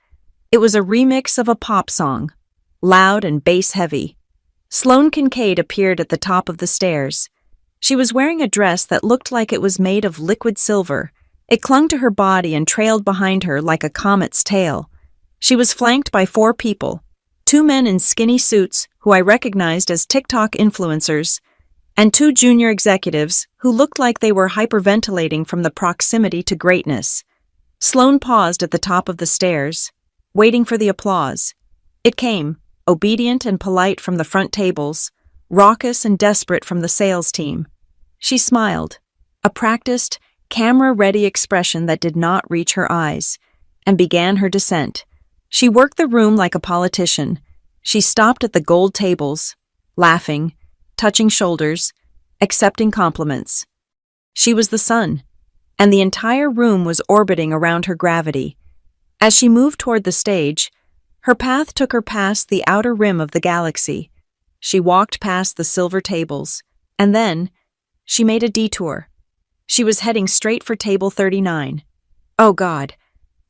It was a remix of a pop song, loud and bass-heavy. Sloane Kincaid appeared at the top of the stairs. She was wearing a dress that looked like it was made of liquid silver. It clung to her body and trailed behind her like a comet's tail. She was flanked by 4 people, 2 men in skinny suits who I recognized as TikTok influencers, and 2 junior executives who looked like they were hyperventilating from the proximity to greatness. Sloane paused at the top of the stairs, waiting for the applause. It came, obedient and polite from the front tables, raucous and desperate from the sales team. She smiled, a practiced, camera-ready expression that did not reach her eyes, and began her descent. She worked the room like a politician. She stopped at the gold tables, laughing, touching shoulders, accepting compliments. She was the sun, and the entire room was orbiting around her gravity. As she moved toward the stage, her path took her past the outer rim of the galaxy. She walked past the silver tables, and then she made a detour. She was heading straight for table 39. "Oh God,"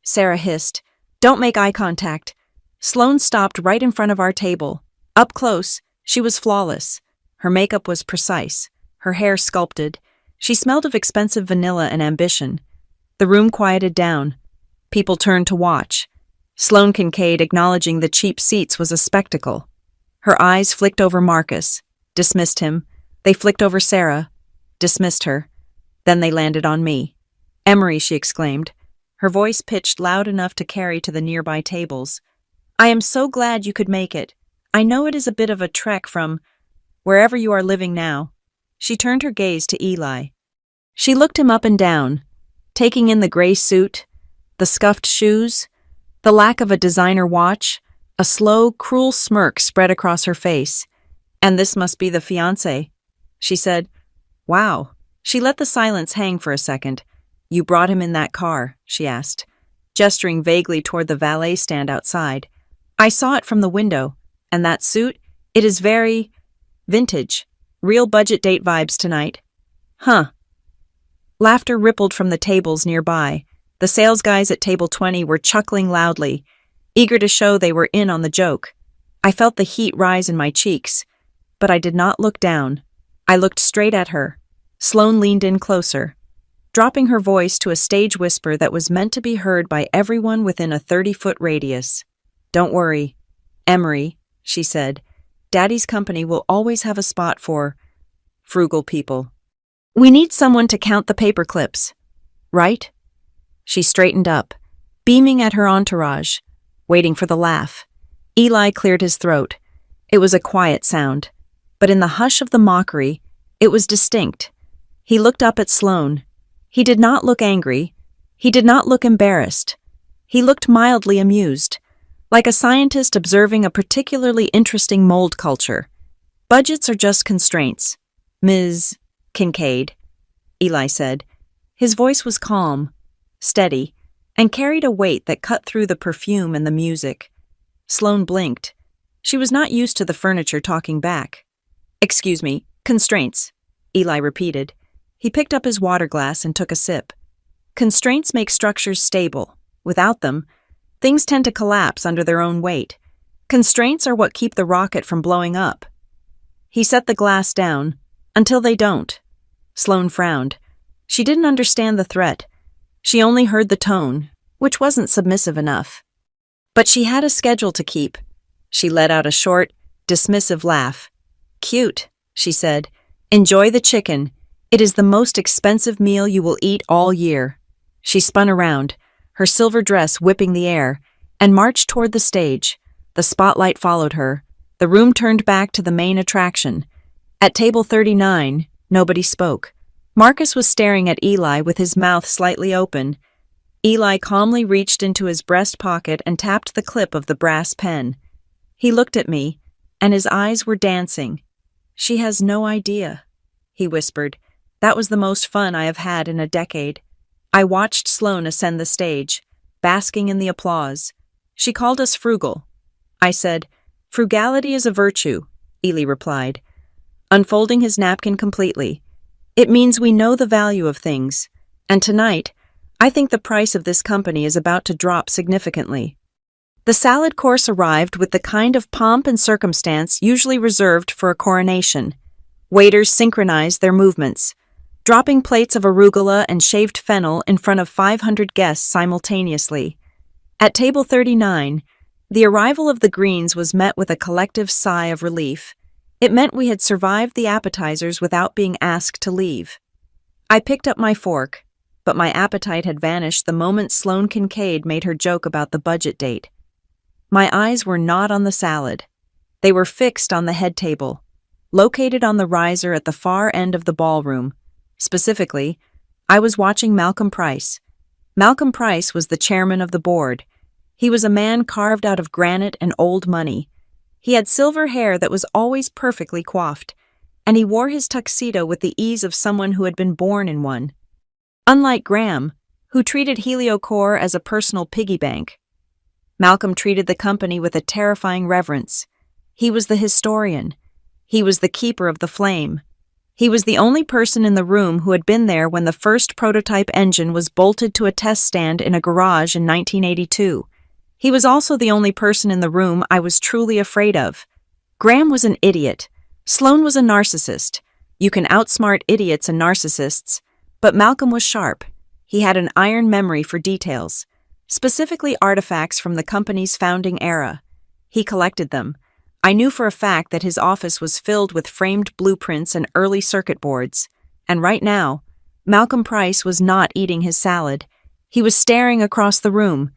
Sarah hissed. "Don't make eye contact." Sloane stopped right in front of our table. Up close, she was flawless. Her makeup was precise, her hair sculpted. She smelled of expensive vanilla and ambition. The room quieted down. People turned to watch. Sloane Kincaid acknowledging the cheap seats was a spectacle. Her eyes flicked over Marcus, dismissed him. They flicked over Sarah, dismissed her. Then they landed on me. "Emery," she exclaimed, her voice pitched loud enough to carry to the nearby tables. "I am so glad you could make it. I know it is a bit of a trek from wherever you are living now." She turned her gaze to Eli. She looked him up and down, taking in the gray suit, the scuffed shoes, the lack of a designer watch. A slow, cruel smirk spread across her face. "And this must be the fiancé," she said. "Wow." She let the silence hang for a second. "You brought him in that car?" she asked, gesturing vaguely toward the valet stand outside. "I saw it from the window. And that suit? It is very vintage. Real budget date vibes tonight." "Huh." Laughter rippled from the tables nearby. The sales guys at table 20 were chuckling loudly, eager to show they were in on the joke. I felt the heat rise in my cheeks, but I did not look down. I looked straight at her. Sloane leaned in closer, dropping her voice to a stage whisper that was meant to be heard by everyone within a 30-foot radius. "Don't worry, Emery," she said. "Daddy's company will always have a spot for frugal people. We need someone to count the paper clips, right?" She straightened up, beaming at her entourage, waiting for the laugh. Eli cleared his throat. It was a quiet sound, but in the hush of the mockery, it was distinct. He looked up at Sloane. He did not look angry. He did not look embarrassed. He looked mildly amused, like a scientist observing a particularly interesting mold culture. "Budgets are just constraints, Ms. Kincaid," Eli said. His voice was calm, steady, and carried a weight that cut through the perfume and the music. Sloane blinked. She was not used to the furniture talking back. "Excuse me, constraints," Eli repeated. He picked up his water glass and took a sip. "Constraints make structures stable. Without them, things tend to collapse under their own weight. Constraints are what keep the rocket from blowing up." He set the glass down. "Until they don't." Sloane frowned. She didn't understand the threat. She only heard the tone, which wasn't submissive enough. But she had a schedule to keep. She let out a short, dismissive laugh. "Cute," she said. "Enjoy the chicken. It is the most expensive meal you will eat all year." She spun around, her silver dress whipping the air, and marched toward the stage. The spotlight followed her. The room turned back to the main attraction. At table 39, nobody spoke. Marcus was staring at Eli with his mouth slightly open. Eli calmly reached into his breast pocket and tapped the clip of the brass pen. He looked at me, and his eyes were dancing. "She has no idea," he whispered. "That was the most fun I have had in a decade." I watched Sloane ascend the stage, basking in the applause. She called us frugal. I said, "Frugality is a virtue," Eli replied, unfolding his napkin completely. It means we know the value of things. And tonight, I think the price of this company is about to drop significantly. The salad course arrived with the kind of pomp and circumstance usually reserved for a coronation. Waiters synchronized their movements, dropping plates of arugula and shaved fennel in front of 500 guests simultaneously. At table 39, the arrival of the greens was met with a collective sigh of relief. It meant we had survived the appetizers without being asked to leave. I picked up my fork, but my appetite had vanished the moment Sloane Kincaid made her joke about the budget date. My eyes were not on the salad. They were fixed on the head table, located on the riser at the far end of the ballroom. Specifically, I was watching Malcolm Price. Malcolm Price was the chairman of the board. He was a man carved out of granite and old money. He had silver hair that was always perfectly coiffed, and he wore his tuxedo with the ease of someone who had been born in one. Unlike Graham, who treated Heliocor as a personal piggy bank, Malcolm treated the company with a terrifying reverence. He was the historian. He was the keeper of the flame. He was the only person in the room who had been there when the first prototype engine was bolted to a test stand in a garage in 1982. He was also the only person in the room I was truly afraid of. Graham was an idiot. Sloane was a narcissist. You can outsmart idiots and narcissists. But Malcolm was sharp. He had an iron memory for details, specifically artifacts from the company's founding era. He collected them. I knew for a fact that his office was filled with framed blueprints and early circuit boards. And right now, Malcolm Price was not eating his salad. He was staring across the room.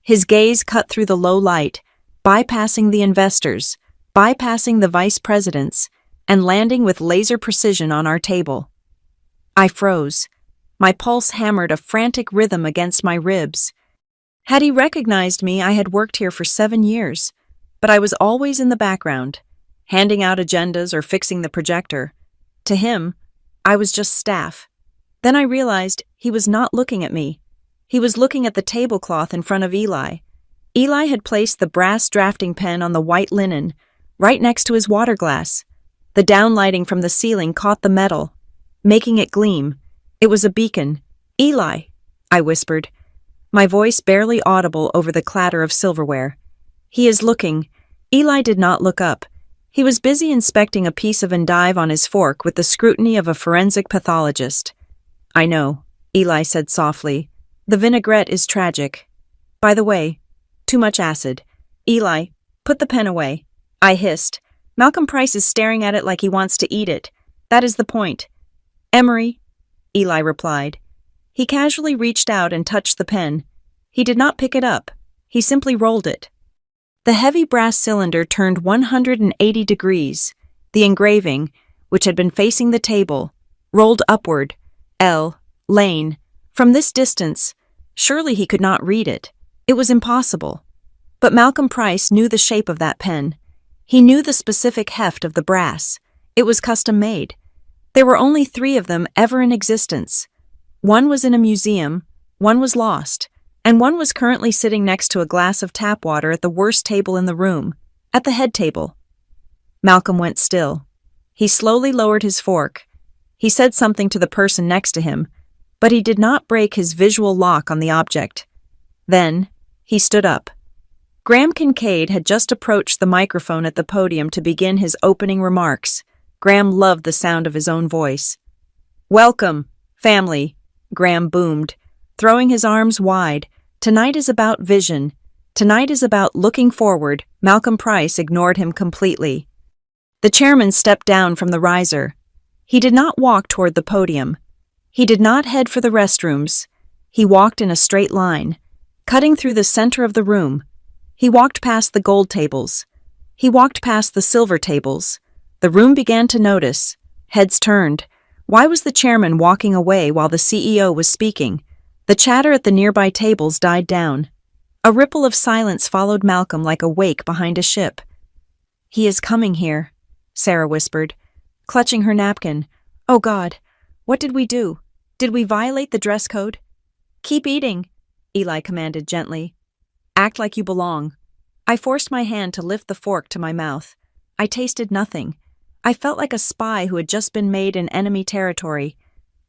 His gaze cut through the low light, bypassing the investors, bypassing the vice presidents, and landing with laser precision on our table. I froze. My pulse hammered a frantic rhythm against my ribs. Had he recognized me, I had worked here for 7 years, but I was always in the background, handing out agendas or fixing the projector. To him, I was just staff. Then I realized he was not looking at me. He was looking at the tablecloth in front of Eli. Eli had placed the brass drafting pen on the white linen, right next to his water glass. The downlighting from the ceiling caught the metal, making it gleam. It was a beacon. "Eli," I whispered, my voice barely audible over the clatter of silverware. "He is looking." Eli did not look up. He was busy inspecting a piece of endive on his fork with the scrutiny of a forensic pathologist. "I know," Eli said softly. "The vinaigrette is tragic. By the way, too much acid." "Eli, put the pen away," I hissed. "Malcolm Price is staring at it like he wants to eat it. That is the point." "Emery," Eli replied. He casually reached out and touched the pen. He did not pick it up. He simply rolled it. The heavy brass cylinder turned 180 degrees. The engraving, which had been facing the table, rolled upward. L. Lane. From this distance, surely he could not read it. It was impossible. But Malcolm Price knew the shape of that pen. He knew the specific heft of the brass. It was custom-made. There were only 3 of them ever in existence. One was in a museum, one was lost, and one was currently sitting next to a glass of tap water at the worst table in the room, at the head table. Malcolm went still. He slowly lowered his fork. He said something to the person next to him, but he did not break his visual lock on the object. Then, he stood up. Graham Kincaid had just approached the microphone at the podium to begin his opening remarks. Graham loved the sound of his own voice. "Welcome, family," Graham boomed, throwing his arms wide. "Tonight is about vision. Tonight is about looking forward." Malcolm Price ignored him completely. The chairman stepped down from the riser. He did not walk toward the podium. He did not head for the restrooms. He walked in a straight line, cutting through the center of the room. He walked past the gold tables. He walked past the silver tables. The room began to notice. Heads turned. Why was the chairman walking away while the CEO was speaking? The chatter at the nearby tables died down. A ripple of silence followed Malcolm like a wake behind a ship. "He is coming here," Sarah whispered, clutching her napkin. "Oh God, what did we do? Did we violate the dress code?" "Keep eating," Eli commanded gently. "Act like you belong." I forced my hand to lift the fork to my mouth. I tasted nothing. I felt like a spy who had just been made in enemy territory.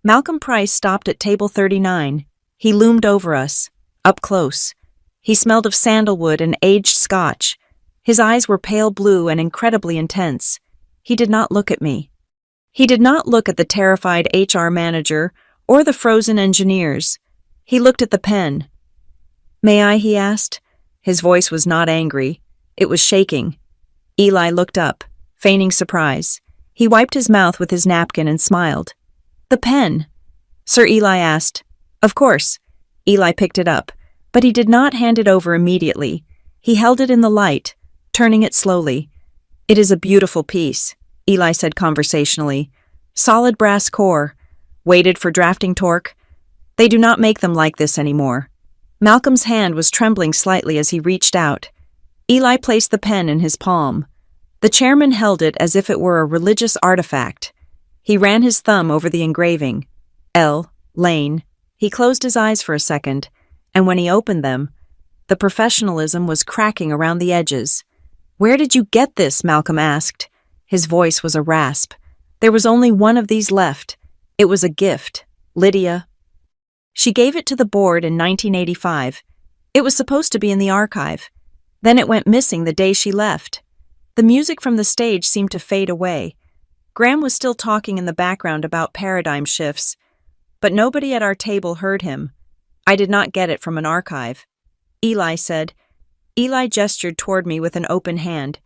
Malcolm Price stopped at table 39. He loomed over us, up close. He smelled of sandalwood and aged scotch. His eyes were pale blue and incredibly intense. He did not look at me. He did not look at the terrified HR manager or the frozen engineers. He looked at the pen. "May I?" he asked. His voice was not angry. It was shaking. Eli looked up, feigning surprise. He wiped his mouth with his napkin and smiled. "The pen?" Sir Eli asked. "Of course." Eli picked it up, but he did not hand it over immediately. He held it in the light, turning it slowly. "It is a beautiful piece," Eli said conversationally. "Solid brass core, weighted for drafting torque. They do not make them like this anymore." Malcolm's hand was trembling slightly as he reached out. Eli placed the pen in his palm. The chairman held it as if it were a religious artifact. He ran his thumb over the engraving. L. Lane. He closed his eyes for a second, and when he opened them, the professionalism was cracking around the edges. "Where did you get this?" Malcolm asked. His voice was a rasp. There was only one of these left. It was a gift. Lydia. She gave it to the board in 1985. It was supposed to be in the archive. Then it went missing the day she left. The music from the stage seemed to fade away. Graham was still talking in the background about paradigm shifts, but nobody at our table heard him. I did not get it from an archive. Eli said. Eli gestured toward me with an open hand.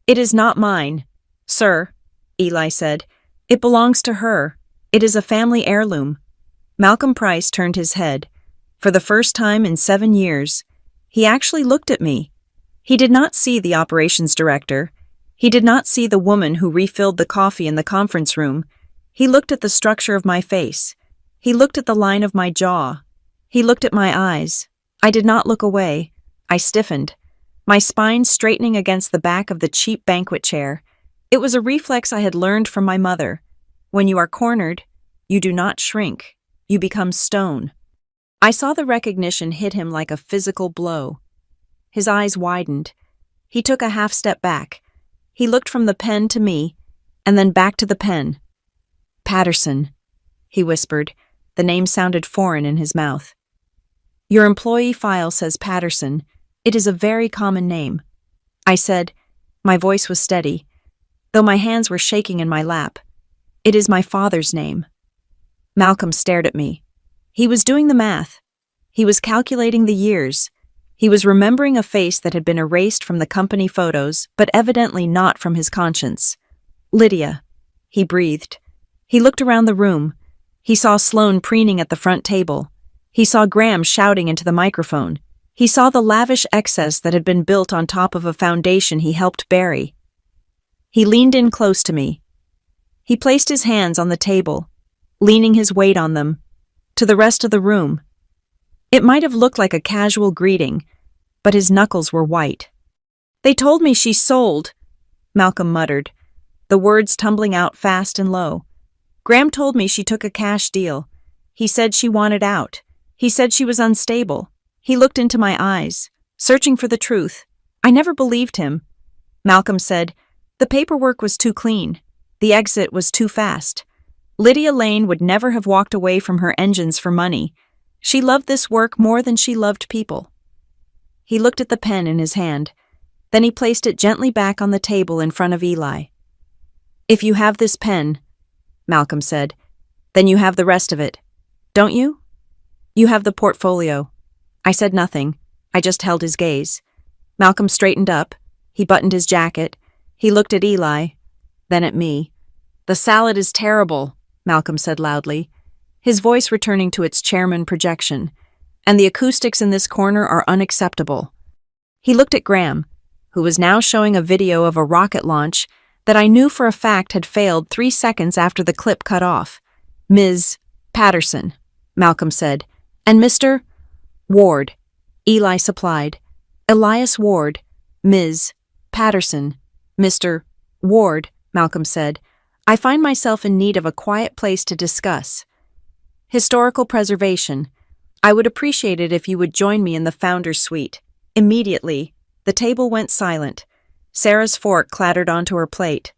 "It is not mine, sir," Eli said. "It belongs to her. It is a family heirloom." Malcolm Price turned his head. For the first time in 7 years, he actually looked at me. He did not see the operations director. He did not see the woman who refilled the coffee in the conference room. He looked at the structure of my face. He looked at the line of my jaw. He looked at my eyes. I did not look away. I stiffened, my spine straightening against the back of the cheap banquet chair. It was a reflex I had learned from my mother. When you are cornered, you do not shrink. You become stone. I saw the recognition hit him like a physical blow. His eyes widened. He took a half step back. He looked from the pen to me, and then back to the pen. "Patterson," he whispered. The name sounded foreign in his mouth. "Your employee file says Patterson. It is a very common name." I said. My voice was steady, though my hands were shaking in my lap. "It is my father's name." Malcolm stared at me. He was doing the math. He was calculating the years. He was remembering a face that had been erased from the company photos, but evidently not from his conscience. "Lydia," he breathed. He looked around the room. He saw Sloane preening at the front table. He saw Graham shouting into the microphone. He saw the lavish excess that had been built on top of a foundation he helped bury. He leaned in close to me. He placed his hands on the table, leaning his weight on them, to the rest of the room. It might have looked like a casual greeting, but his knuckles were white. "They told me she sold," Malcolm muttered, the words tumbling out fast and low. "Graham told me she took a cash deal. He said she wanted out. He said she was unstable. He looked into my eyes, searching for the truth. I never believed him." Malcolm said, "The paperwork was too clean. The exit was too fast. Lydia Lane would never have walked away from her engines for money. She loved this work more than she loved people." He looked at the pen in his hand. Then he placed it gently back on the table in front of Eli. "If you have this pen," Malcolm said, "then you have the rest of it. Don't you? You have the portfolio." I said nothing. I just held his gaze. Malcolm straightened up. He buttoned his jacket. He looked at Eli, then at me. "The salad is terrible," Malcolm said loudly, his voice returning to its chairman projection, "and the acoustics in this corner are unacceptable." He looked at Graham, who was now showing a video of a rocket launch that I knew for a fact had failed 3 seconds after the clip cut off. "Ms. Patterson," Malcolm said, "and Mr. Ward," Eli supplied. "Elias Ward, Ms. Patterson, Mr. Ward," Malcolm said. "I find myself in need of a quiet place to discuss. Historical preservation. I would appreciate it if you would join me in the founder's suite." Immediately, the table went silent. Sarah's fork clattered onto her plate.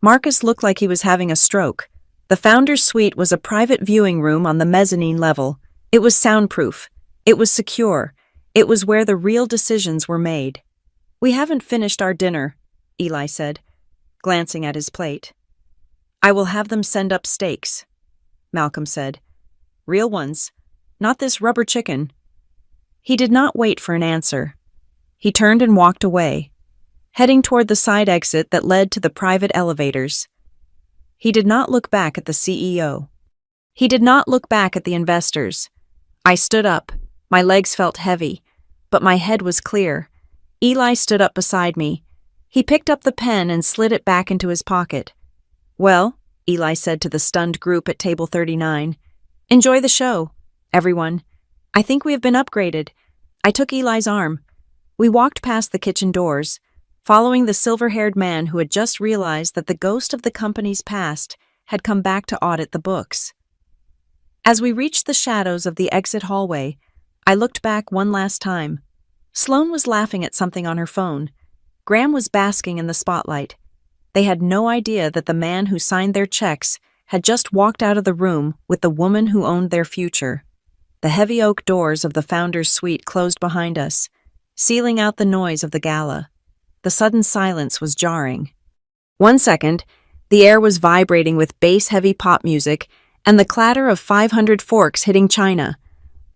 Marcus looked like he was having a stroke. The founder's suite was a private viewing room on the mezzanine level. It was soundproof. It was secure. It was where the real decisions were made. "We haven't finished our dinner," Eli said, glancing at his plate. "I will have them send up steaks," Malcolm said. "Real ones, not this rubber chicken." He did not wait for an answer. He turned and walked away, heading toward the side exit that led to the private elevators. He did not look back at the CEO. He did not look back at the investors. I stood up. My legs felt heavy, but my head was clear. Eli stood up beside me. He picked up the pen and slid it back into his pocket. "Well," Eli said to the stunned group at table 39, "enjoy the show, everyone. I think we have been upgraded." I took Eli's arm. We walked past the kitchen doors, following the silver-haired man who had just realized that the ghost of the company's past had come back to audit the books. As we reached the shadows of the exit hallway, I looked back one last time. Sloane was laughing at something on her phone. Graham was basking in the spotlight. They had no idea that the man who signed their checks had just walked out of the room with the woman who owned their future. The heavy oak doors of the founder's suite closed behind us, sealing out the noise of the gala. The sudden silence was jarring. 1 second, the air was vibrating with bass-heavy pop music and the clatter of 500 forks hitting china.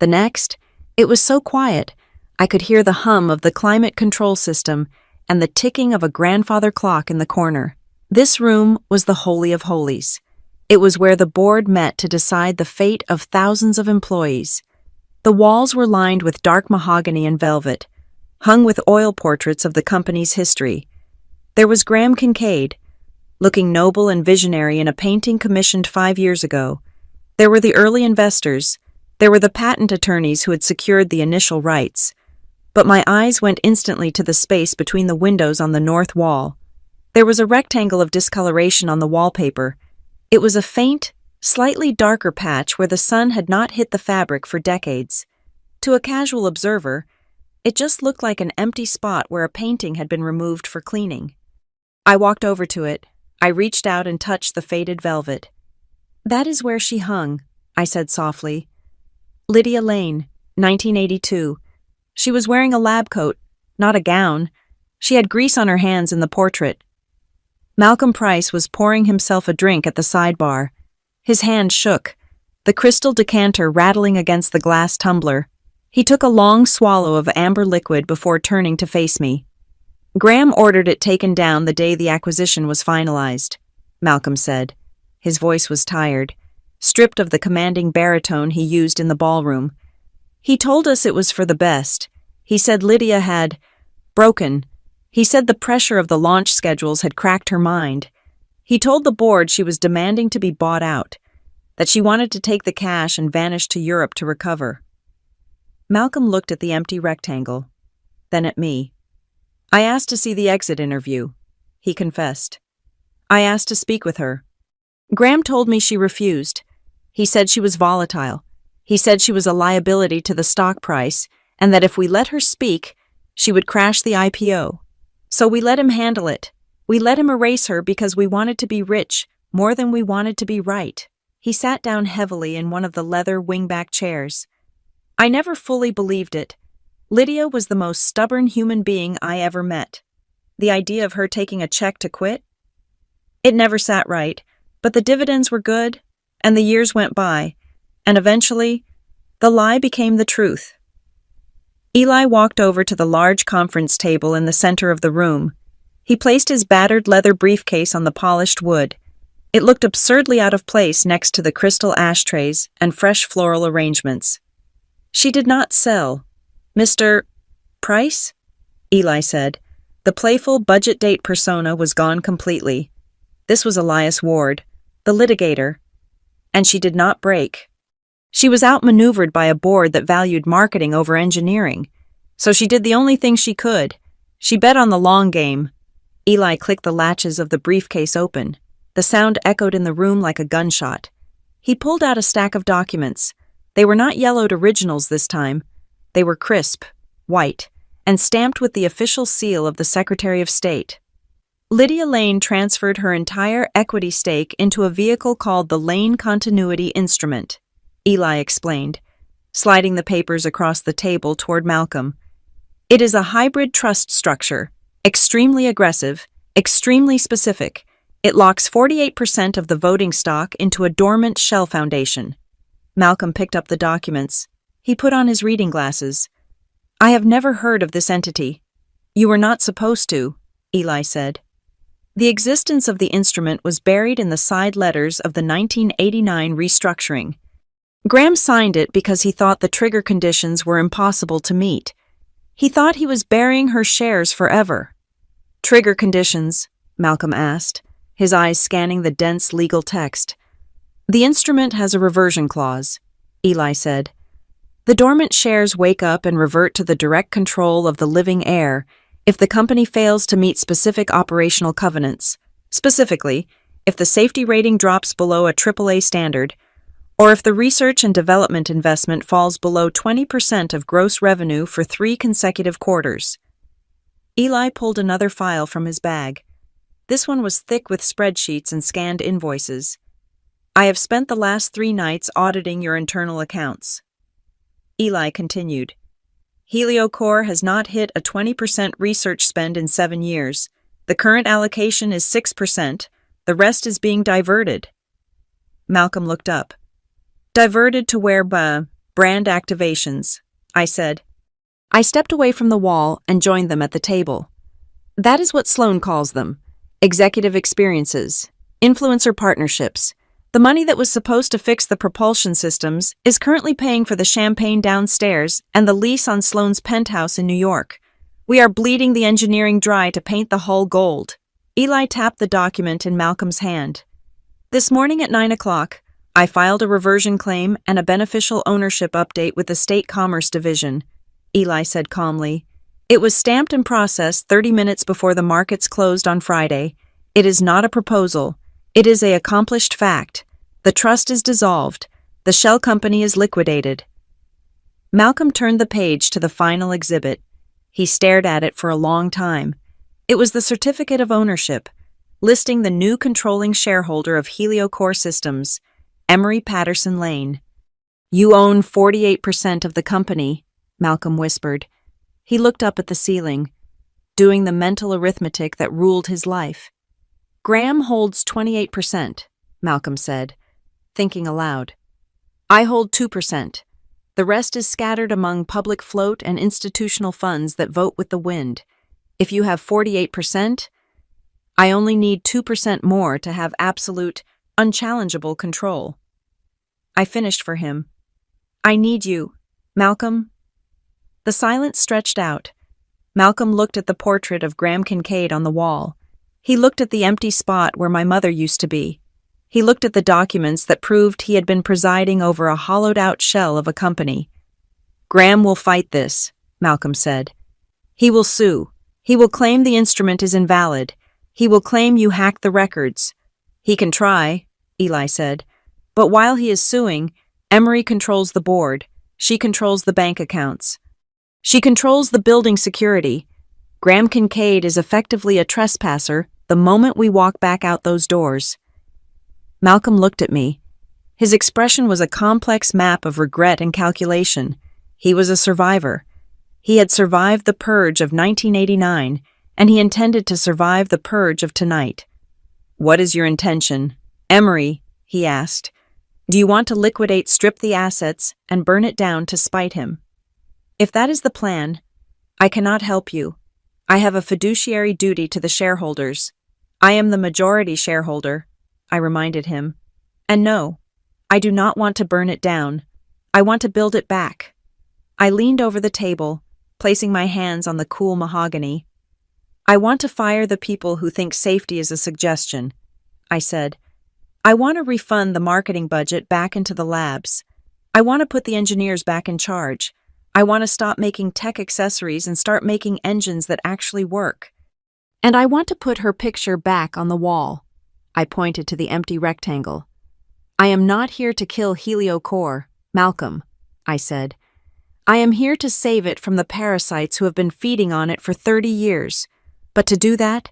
The next, it was so quiet, I could hear the hum of the climate control system and the ticking of a grandfather clock in the corner. This room was the Holy of Holies. It was where the board met to decide the fate of thousands of employees. The walls were lined with dark mahogany and velvet, hung with oil portraits of the company's history. There was Graham Kincaid, looking noble and visionary in a painting commissioned 5 years ago. There were the early investors. There were the patent attorneys who had secured the initial rights. But my eyes went instantly to the space between the windows on the north wall. There was a rectangle of discoloration on the wallpaper. It was a faint, slightly darker patch where the sun had not hit the fabric for decades. To a casual observer, it just looked like an empty spot where a painting had been removed for cleaning. I walked over to it. I reached out and touched the faded velvet. "That is where she hung," I said softly. "Lydia Lane, 1982. She was wearing a lab coat, not a gown. She had grease on her hands in the portrait." Malcolm Price was pouring himself a drink at the sidebar. His hand shook, the crystal decanter rattling against the glass tumbler. He took a long swallow of amber liquid before turning to face me. "Graham ordered it taken down the day the acquisition was finalized," Malcolm said. His voice was tired, stripped of the commanding baritone he used in the ballroom. "He told us it was for the best. He said Lydia had broken. He said the pressure of the launch schedules had cracked her mind. He told the board she was demanding to be bought out, that she wanted to take the cash and vanish to Europe to recover." Malcolm looked at the empty rectangle, then at me. "I asked to see the exit interview," he confessed. "I asked to speak with her. Graham told me she refused. He said she was volatile. He said she was a liability to the stock price, and that if we let her speak, she would crash the IPO. So we let him handle it. We let him erase her because we wanted to be rich more than we wanted to be right." He sat down heavily in one of the leather wingback chairs. "I never fully believed it. Lydia was the most stubborn human being I ever met. The idea of her taking a check to quit? It never sat right, but the dividends were good, and the years went by, and eventually, the lie became the truth." Eli walked over to the large conference table in the center of the room. He placed his battered leather briefcase on the polished wood. It looked absurdly out of place next to the crystal ashtrays and fresh floral arrangements. "She did not sell. Mr. Price?" Eli said. The playful budget date persona was gone completely. This was Elias Ward, the litigator. And she did not break. She was outmaneuvered by a board that valued marketing over engineering. So she did the only thing she could. She bet on the long game. Eli clicked the latches of the briefcase open. The sound echoed in the room like a gunshot. He pulled out a stack of documents. They were not yellowed originals this time. They were crisp, white, and stamped with the official seal of the Secretary of State. Lydia Lane transferred her entire equity stake into a vehicle called the Lane Continuity Instrument, Eli explained, sliding the papers across the table toward Malcolm. It is a hybrid trust structure, extremely aggressive, extremely specific. It locks 48% of the voting stock into a dormant shell foundation. Malcolm picked up the documents. He put on his reading glasses. I have never heard of this entity. You were not supposed to, Eli said. The existence of the instrument was buried in the side letters of the 1989 restructuring. Graham signed it because he thought the trigger conditions were impossible to meet. He thought he was burying her shares forever. Trigger conditions? Malcolm asked, his eyes scanning the dense legal text. The instrument has a reversion clause, Eli said. The dormant shares wake up and revert to the direct control of the living heir if the company fails to meet specific operational covenants, specifically, if the safety rating drops below a AAA standard, or if the research and development investment falls below 20% of gross revenue for 3 consecutive quarters. Eli pulled another file from his bag. This one was thick with spreadsheets and scanned invoices. I have spent the last 3 nights auditing your internal accounts. Eli continued. HelioCore has not hit a 20% research spend in 7 years. The current allocation is 6%. The rest is being diverted. Malcolm looked up. Diverted to where, brand activations, I said. I stepped away from the wall and joined them at the table. That is what Sloan calls them. Executive experiences, influencer partnerships. The money that was supposed to fix the propulsion systems is currently paying for the champagne downstairs and the lease on Sloan's penthouse in New York. We are bleeding the engineering dry to paint the hull gold. Eli tapped the document in Malcolm's hand. This morning at 9 o'clock, I filed a reversion claim and a beneficial ownership update with the State Commerce Division, Eli said calmly. It was stamped and processed 30 minutes before the markets closed on Friday. It is not a proposal. It is an accomplished fact. The trust is dissolved. The shell company is liquidated. Malcolm turned the page to the final exhibit. He stared at it for a long time. It was the certificate of ownership, listing the new controlling shareholder of HelioCore Systems, Emery Patterson Lane. You own 48% of the company, Malcolm whispered. He looked up at the ceiling, doing the mental arithmetic that ruled his life. Graham holds 28%, Malcolm said, thinking aloud. I hold 2%. The rest is scattered among public float and institutional funds that vote with the wind. If you have 48%, I only need 2% more to have absolute, unchallengeable control. I finished for him. I need you, Malcolm. The silence stretched out. Malcolm looked at the portrait of Graham Kincaid on the wall. He looked at the empty spot where my mother used to be. He looked at the documents that proved he had been presiding over a hollowed-out shell of a company. Graham will fight this, Malcolm said. He will sue. He will claim the instrument is invalid. He will claim you hacked the records. He can try, Eli said. But while he is suing, Emery controls the board. She controls the bank accounts. She controls the building security. Graham Kincaid is effectively a trespasser the moment we walk back out those doors. Malcolm looked at me. His expression was a complex map of regret and calculation. He was a survivor. He had survived the purge of 1989, and he intended to survive the purge of tonight. What is your intention? Emery, he asked. Do you want to liquidate, strip the assets, and burn it down to spite him? If that is the plan, I cannot help you. I have a fiduciary duty to the shareholders. I am the majority shareholder, I reminded him. And no, I do not want to burn it down. I want to build it back. I leaned over the table, placing my hands on the cool mahogany. I want to fire the people who think safety is a suggestion, I said. I want to refund the marketing budget back into the labs. I want to put the engineers back in charge. I want to stop making tech accessories and start making engines that actually work. And I want to put her picture back on the wall. I pointed to the empty rectangle. I am not here to kill HelioCore, Malcolm, I said. I am here to save it from the parasites who have been feeding on it for 30 years. But to do that,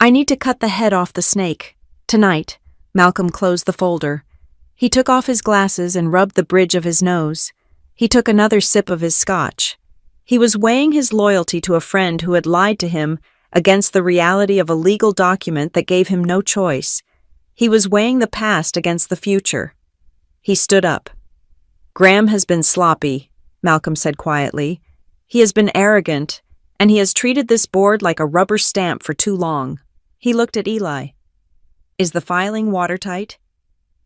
I need to cut the head off the snake. Tonight. Malcolm closed the folder. He took off his glasses and rubbed the bridge of his nose. He took another sip of his scotch. He was weighing his loyalty to a friend who had lied to him against the reality of a legal document that gave him no choice. He was weighing the past against the future. He stood up. Graham has been sloppy, Malcolm said quietly. He has been arrogant, and he has treated this board like a rubber stamp for too long. He looked at Eli. Is the filing watertight?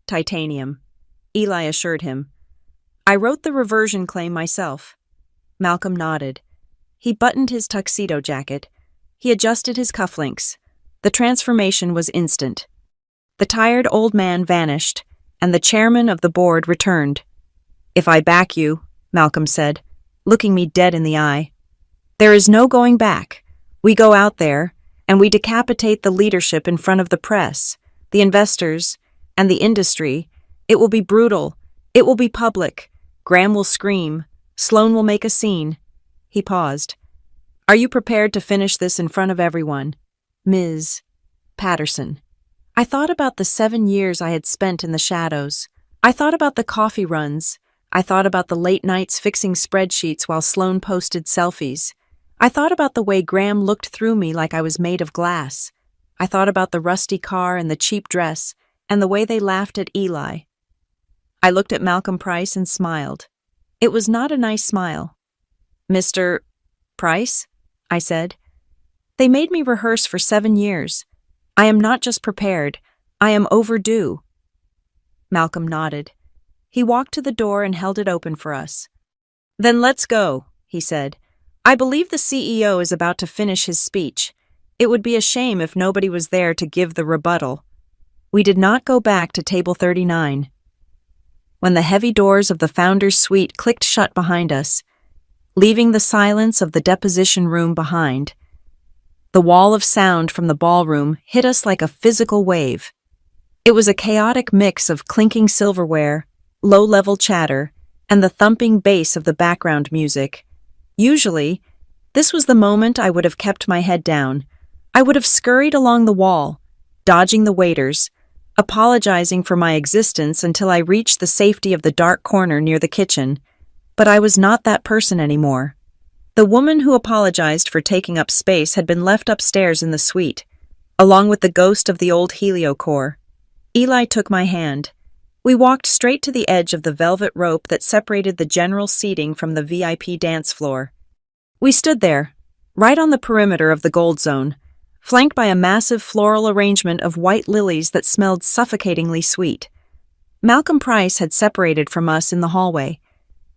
Titanium, Eli assured him. I wrote the reversion claim myself. Malcolm nodded. He buttoned his tuxedo jacket. He adjusted his cufflinks. The transformation was instant. The tired old man vanished, and the chairman of the board returned. If I back you, Malcolm said, looking me dead in the eye. There is no going back. We go out there, and we decapitate the leadership in front of the press, the investors, and the industry. It will be brutal. It will be public. Graham will scream. Sloan will make a scene. He paused. Are you prepared to finish this in front of everyone? Ms. Patterson. I thought about the 7 years I had spent in the shadows. I thought about the coffee runs. I thought about the late nights fixing spreadsheets while Sloan posted selfies. I thought about the way Graham looked through me like I was made of glass. I thought about the rusty car and the cheap dress, and the way they laughed at Eli. I looked at Malcolm Price and smiled. It was not a nice smile. Mr. Price? I said. They made me rehearse for 7 years. I am not just prepared, I am overdue. Malcolm nodded. He walked to the door and held it open for us. Then let's go, he said. I believe the CEO is about to finish his speech. It would be a shame if nobody was there to give the rebuttal. We did not go back to table 39. When the heavy doors of the founder's suite clicked shut behind us, leaving the silence of the deposition room behind, the wall of sound from the ballroom hit us like a physical wave. It was a chaotic mix of clinking silverware, low-level chatter, and the thumping bass of the background music. Usually, this was the moment I would have kept my head down. I would have scurried along the wall, dodging the waiters, apologizing for my existence until I reached the safety of the dark corner near the kitchen. But I was not that person anymore. The woman who apologized for taking up space had been left upstairs in the suite, along with the ghost of the old heliocore. Eli took my hand. We walked straight to the edge of the velvet rope that separated the general seating from the VIP dance floor. We stood there, right on the perimeter of the gold zone, flanked by a massive floral arrangement of white lilies that smelled suffocatingly sweet. Malcolm Price had separated from us in the hallway.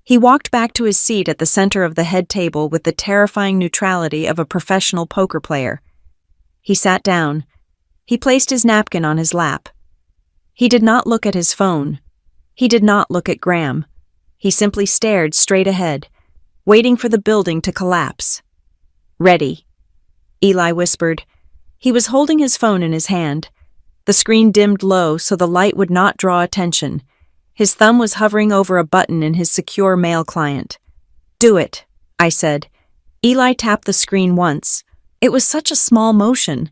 He walked back to his seat at the center of the head table with the terrifying neutrality of a professional poker player. He sat down. He placed his napkin on his lap. He did not look at his phone. He did not look at Graham. He simply stared straight ahead, waiting for the building to collapse. Ready, Eli whispered. He was holding his phone in his hand. The screen dimmed low so the light would not draw attention. His thumb was hovering over a button in his secure mail client. Do it, I said. Eli tapped the screen once. It was such a small motion.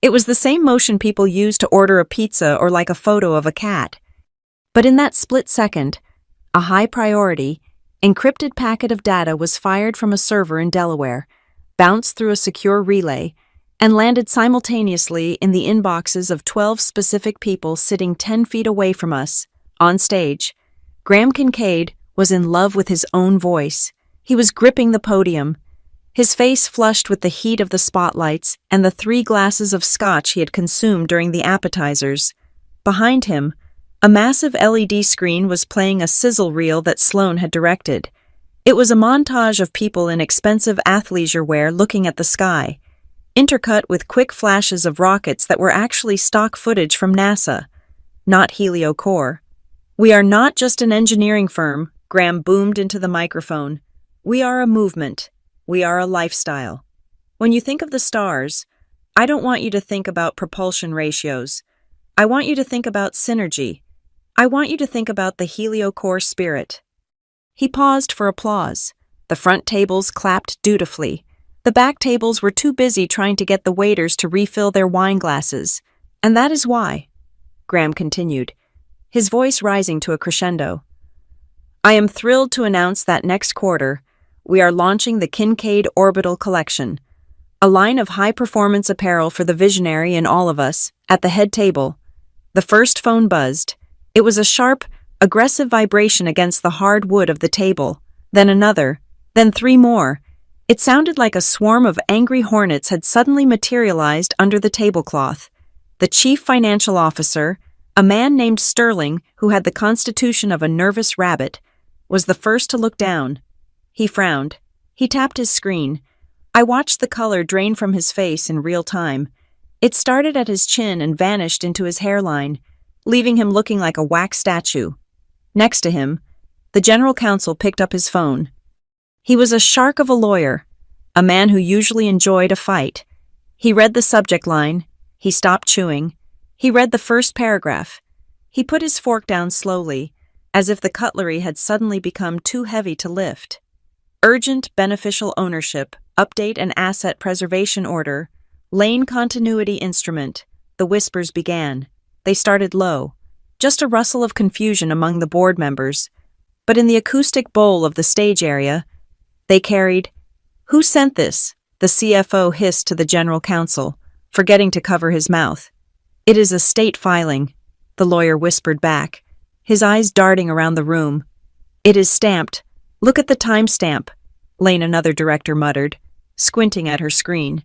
It was the same motion people use to order a pizza or like a photo of a cat. But in that split second, a high-priority, encrypted packet of data was fired from a server in Delaware, bounced through a secure relay, and landed simultaneously in the inboxes of 12 specific people sitting 10 feet away from us, on stage. Graham Kincaid was in love with his own voice. He was gripping the podium, his face flushed with the heat of the spotlights and the 3 glasses of scotch he had consumed during the appetizers. Behind him, a massive LED screen was playing a sizzle reel that Sloan had directed. It was a montage of people in expensive athleisure wear looking at the sky, intercut with quick flashes of rockets that were actually stock footage from NASA, not heliocore. We are not just an engineering firm, Graham boomed into the microphone. We are a movement. We are a lifestyle. When you think of the stars, I don't want you to think about propulsion ratios. I want you to think about synergy. I want you to think about the heliocore spirit. He paused for applause. The front tables clapped dutifully. The back tables were too busy trying to get the waiters to refill their wine glasses. And that is why, Graham continued, his voice rising to a crescendo. I am thrilled to announce that next quarter, we are launching the Kincaid Orbital Collection, a line of high-performance apparel for the visionary in all of us, at the head table. The first phone buzzed. It was a sharp, aggressive vibration against the hard wood of the table, then another, then three more. It sounded like a swarm of angry hornets had suddenly materialized under the tablecloth. The chief financial officer, a man named Sterling who had the constitution of a nervous rabbit, was the first to look down. He frowned. He tapped his screen. I watched the color drain from his face in real time. It started at his chin and vanished into his hairline, leaving him looking like a wax statue. Next to him, the general counsel picked up his phone. He was a shark of a lawyer, a man who usually enjoyed a fight. He read the subject line. He stopped chewing. He read the first paragraph. He put his fork down slowly, as if the cutlery had suddenly become too heavy to lift. Urgent beneficial ownership, update and asset preservation order, lane continuity instrument, the whispers began. They started low, just a rustle of confusion among the board members. But in the acoustic bowl of the stage area, they carried, "Who sent this?" the CFO hissed to the general counsel, forgetting to cover his mouth. "It is a state filing," the lawyer whispered back, his eyes darting around the room. "It is stamped. Look at the timestamp," Lane, another director, muttered, squinting at her screen.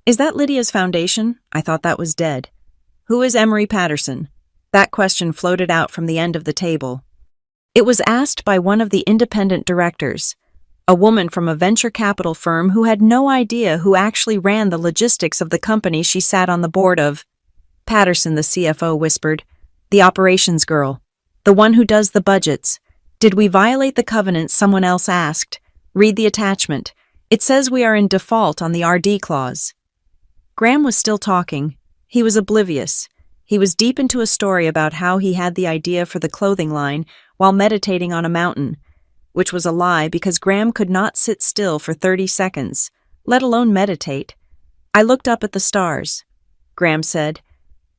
"Is that Lydia's foundation? I thought that was dead." "Who is Emery Patterson?" That question floated out from the end of the table. It was asked by one of the independent directors, a woman from a venture capital firm who had no idea who actually ran the logistics of the company she sat on the board of. "Patterson," the CFO whispered, "the operations girl. The one who does the budgets. Did we violate the covenant?" Someone else asked. "Read the attachment. It says we are in default on the RD clause." Graham was still talking. He was oblivious. He was deep into a story about how he had the idea for the clothing line while meditating on a mountain, which was a lie because Graham could not sit still for 30 seconds, let alone meditate. "I looked up at the stars," Graham said,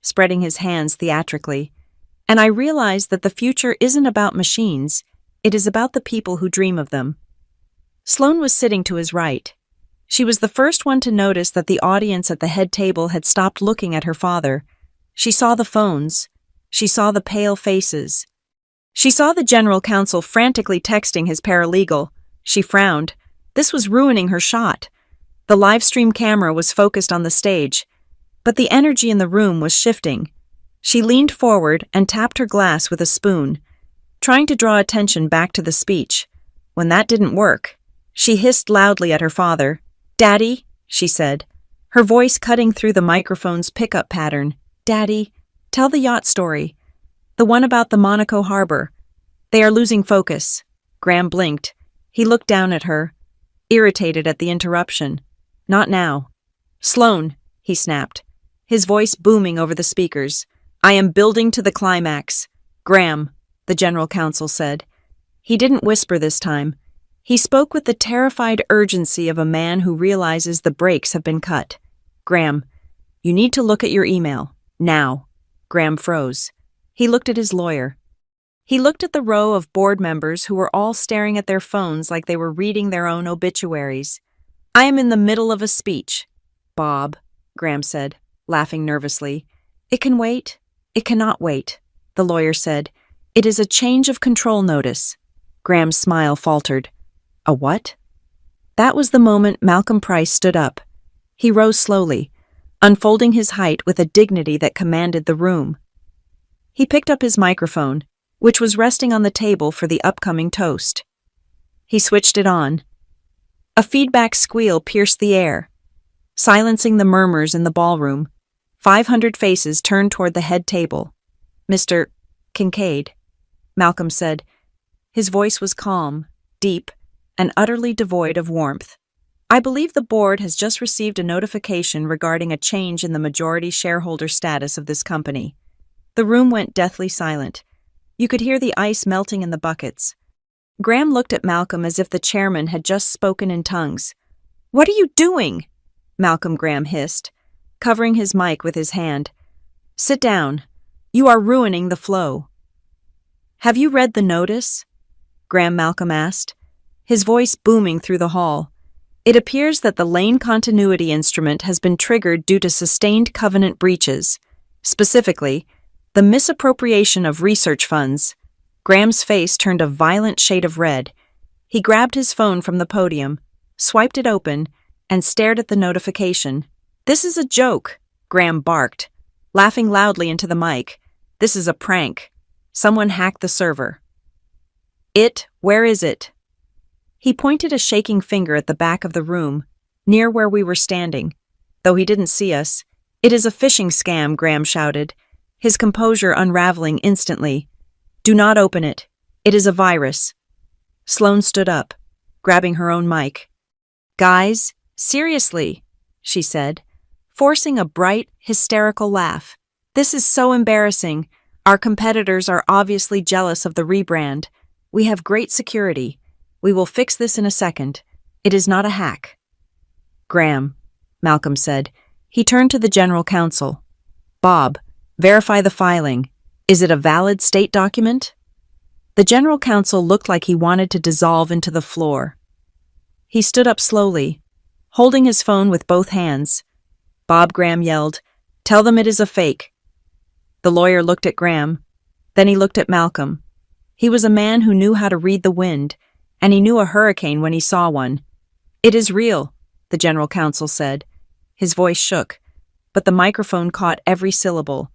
spreading his hands theatrically. "And I realized that the future isn't about machines, it is about the people who dream of them." Sloane was sitting to his right. She was the first one to notice that the audience at the head table had stopped looking at her father. She saw the phones. She saw the pale faces. She saw the general counsel frantically texting his paralegal. She frowned. This was ruining her shot. The live stream camera was focused on the stage, but the energy in the room was shifting. She leaned forward and tapped her glass with a spoon, trying to draw attention back to the speech. When that didn't work, she hissed loudly at her father. "Daddy," she said, her voice cutting through the microphone's pickup pattern. "Daddy, tell the yacht story. The one about the Monaco harbor. They are losing focus." Graham blinked. He looked down at her, irritated at the interruption. "Not now." "Sloane," he snapped, his voice booming over the speakers. "I am building to the climax." "Graham," the general counsel said. He didn't whisper this time. He spoke with the terrified urgency of a man who realizes the brakes have been cut. "Graham, you need to look at your email. Now." Graham froze. He looked at his lawyer. He looked at the row of board members who were all staring at their phones like they were reading their own obituaries. "I am in the middle of a speech." "Bob," Graham said, laughing nervously. "It can wait. It cannot wait," the lawyer said. "It is a change of control notice." Graham's smile faltered. "A what?" That was the moment Malcolm Price stood up. He rose slowly, unfolding his height with a dignity that commanded the room. He picked up his microphone, which was resting on the table for the upcoming toast. He switched it on. A feedback squeal pierced the air, silencing the murmurs in the ballroom. 500 faces turned toward the head table. "Mr. Kincaid," Malcolm said. His voice was calm, deep, and utterly devoid of warmth. "I believe the board has just received a notification regarding a change in the majority shareholder status of this company." The room went deathly silent. You could hear the ice melting in the buckets. Graham looked at Malcolm as if the chairman had just spoken in tongues. What are you doing? Malcolm Graham hissed, covering his mic with his hand. Sit down. You are ruining the flow. Have you read the notice? Graham Malcolm asked, his voice booming through the hall. It appears that the lane continuity instrument has been triggered due to sustained covenant breaches. Specifically, the misappropriation of research funds. Graham's face turned a violent shade of red. He grabbed his phone from the podium, swiped it open, and stared at the notification. This is a joke, Graham barked, laughing loudly into the mic. This is a prank. Someone hacked the server. Where is it? He pointed a shaking finger at the back of the room, near where we were standing. Though he didn't see us. It is a phishing scam, Graham shouted, his composure unraveling instantly. Do not open it. It is a virus. Sloane stood up, grabbing her own mic. Guys, seriously, she said, forcing a bright, hysterical laugh. This is so embarrassing. Our competitors are obviously jealous of the rebrand. We have great security. We will fix this in a second. It is not a hack. Graham, Malcolm said. He turned to the general counsel. Bob, verify the filing. Is it a valid state document? The general counsel looked like he wanted to dissolve into the floor. He stood up slowly, holding his phone with both hands. Bob, Graham yelled, Tell them it is a fake. The lawyer looked at Graham. Then he looked at Malcolm. He was a man who knew how to read the wind, and he knew a hurricane when he saw one. It is real, the general counsel said. His voice shook, but the microphone caught every syllable.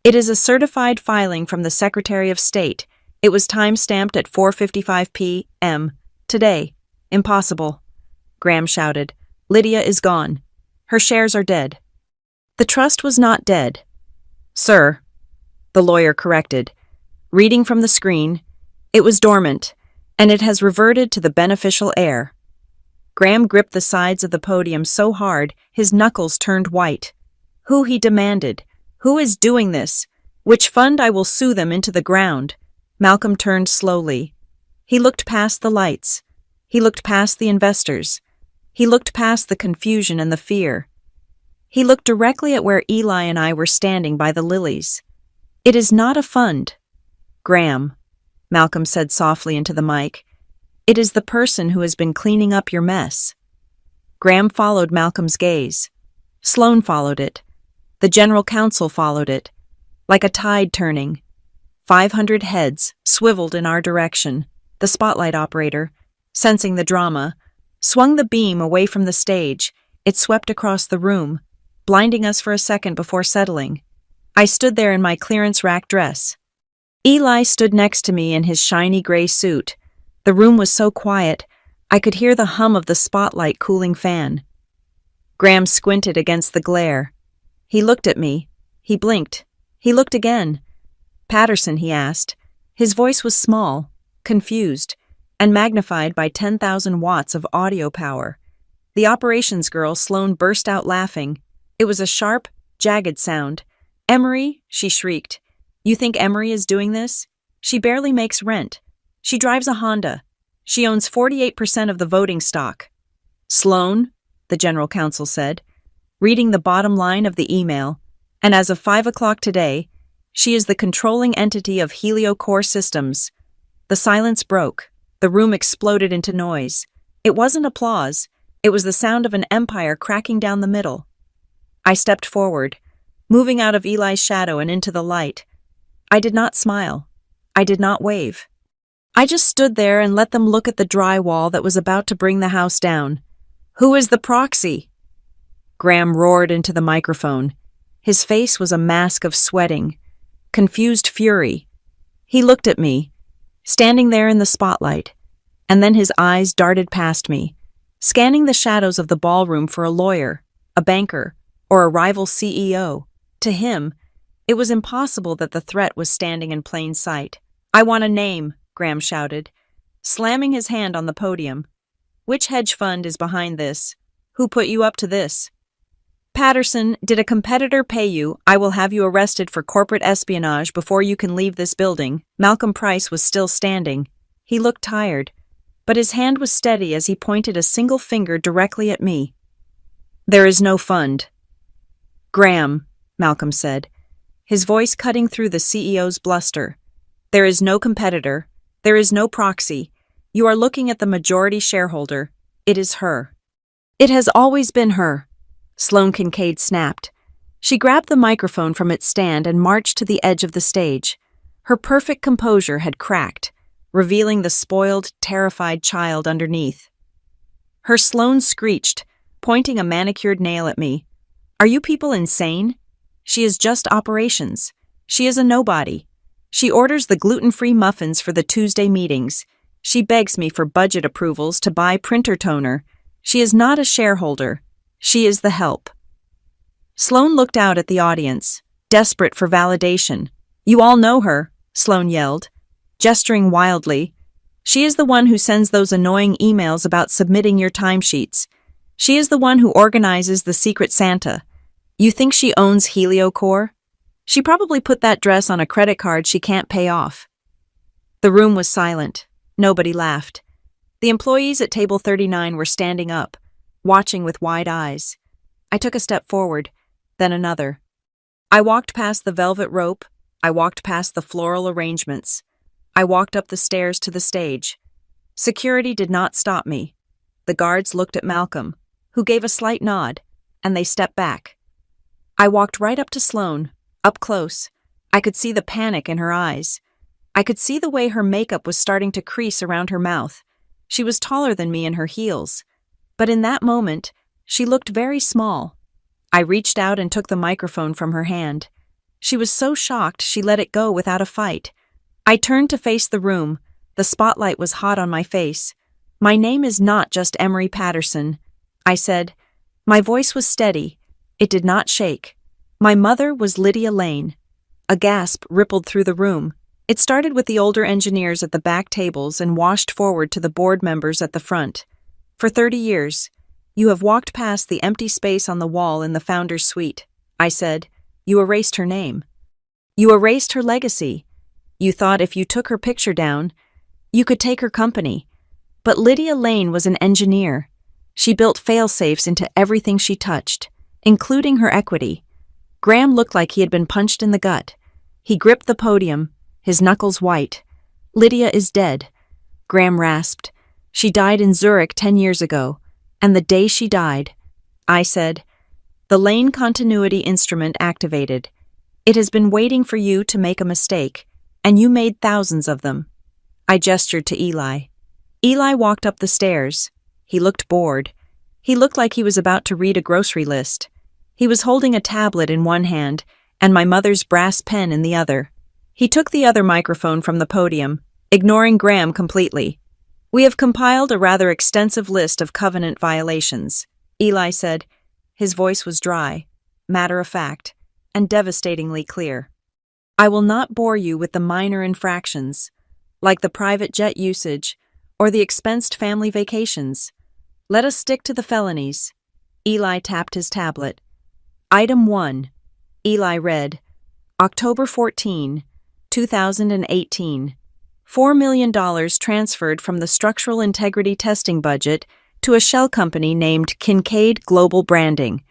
It is a certified filing from the Secretary of State. It was time-stamped at 4:55 p.m. today. Impossible. Graham shouted. Lydia is gone. Her shares are dead. The trust was not dead. Sir, the lawyer corrected. Reading from the screen, it was dormant, and it has reverted to the beneficial heir. Graham gripped the sides of the podium so hard his knuckles turned white. Who, he demanded. Who is doing this? Which fund? I will sue them into the ground. Malcolm turned slowly. He looked past the lights. He looked past the investors. He looked past the confusion and the fear. He looked directly at where Eli and I were standing by the lilies. It is not a fund. Graham, Malcolm said softly into the mic. It is the person who has been cleaning up your mess. Graham followed Malcolm's gaze. Sloane followed it. The general counsel followed it. Like a tide turning. 500 heads swiveled in our direction. The spotlight operator, sensing the drama, swung the beam away from the stage. It swept across the room, blinding us for a second before settling. I stood there in my clearance rack dress. Eli stood next to me in his shiny gray suit. The room was so quiet, I could hear the hum of the spotlight cooling fan. Graham squinted against the glare. He looked at me. He blinked. He looked again. Patterson, he asked. His voice was small, confused, and magnified by 10,000 watts of audio power. The operations girl, Sloane, burst out laughing. It was a sharp, jagged sound. Emery, she shrieked. You think Emery is doing this? She barely makes rent. She drives a Honda. She owns 48% of the voting stock. Sloane, the general counsel said, reading the bottom line of the email, and as of 5 o'clock today, she is the controlling entity of HelioCore Systems. The silence broke. The room exploded into noise. It wasn't applause. It was the sound of an empire cracking down the middle. I stepped forward, moving out of Eli's shadow and into the light. I did not smile. I did not wave. I just stood there and let them look at the drywall that was about to bring the house down. Who is the proxy? Graham roared into the microphone. His face was a mask of sweating, confused fury. He looked at me, standing there in the spotlight, and then his eyes darted past me, scanning the shadows of the ballroom for a lawyer, a banker, or a rival CEO. To him, it was impossible that the threat was standing in plain sight. I want a name, Graham shouted, slamming his hand on the podium. Which hedge fund is behind this? Who put you up to this? Patterson, did a competitor pay you? I will have you arrested for corporate espionage before you can leave this building. Malcolm Price was still standing. He looked tired. but his hand was steady as he pointed a single finger directly at me. "There is no fund." "Graham," Malcolm said, his voice cutting through the CEO's bluster. "There is no competitor. There is no proxy. You are looking at the majority shareholder. It is her." "It has always been her," Sloane Kincaid snapped. She grabbed the microphone from its stand and marched to the edge of the stage. Her perfect composure had cracked, revealing the spoiled, terrified child underneath. Her Sloane screeched, pointing a manicured nail at me. "Are you people insane? She is just operations. She is a nobody. She orders the gluten-free muffins for the Tuesday meetings. She begs me for budget approvals to buy printer toner. She is not a shareholder. She is the help." Sloane looked out at the audience, desperate for validation. "You all know her," Sloane yelled, gesturing wildly. "She is the one who sends those annoying emails about submitting your timesheets. She is the one who organizes the Secret Santa. You think she owns HelioCore? She probably put that dress on a credit card she can't pay off." The room was silent. Nobody laughed. The employees at table 39 were standing up, watching with wide eyes. I took a step forward, then another. I walked past the velvet rope. I walked past the floral arrangements. I walked up the stairs to the stage. Security did not stop me. The guards looked at Malcolm, who gave a slight nod, and they stepped back. I walked right up to Sloane, up close. I could see the panic in her eyes. I could see the way her makeup was starting to crease around her mouth. She was taller than me in her heels. But in that moment, she looked very small. I reached out and took the microphone from her hand. She was so shocked she let it go without a fight. I turned to face the room. The spotlight was hot on my face. "My name is not just Emery Patterson," I said. My voice was steady. It did not shake. "My mother was Lydia Lane." A gasp rippled through the room. It started with the older engineers at the back tables and washed forward to the board members at the front. "For 30 years, you have walked past the empty space on the wall in the founder's suite," I said. "You erased her name. You erased her legacy. You thought if you took her picture down, you could take her company. But Lydia Lane was an engineer. She built fail-safes into everything she touched, including her equity." Graham looked like he had been punched in the gut. He gripped the podium, his knuckles white. "Lydia is dead," Graham rasped. "She died in Zurich 10 years ago, and the day she died," I said, "the lane continuity instrument activated. It has been waiting for you to make a mistake, and you made thousands of them." I gestured to Eli. Eli walked up the stairs. He looked bored. He looked like he was about to read a grocery list. He was holding a tablet in one hand and my mother's brass pen in the other. He took the other microphone from the podium, ignoring Graham completely. "We have compiled a rather extensive list of covenant violations," Eli said. His voice was dry, matter-of-fact, and devastatingly clear. "I will not bore you with the minor infractions, like the private jet usage or the expensed family vacations. Let us stick to the felonies." Eli tapped his tablet. "Item 1, Eli read, October 14, 2018. $4 million transferred from the structural integrity testing budget to a shell company named Kincaid Global Branding.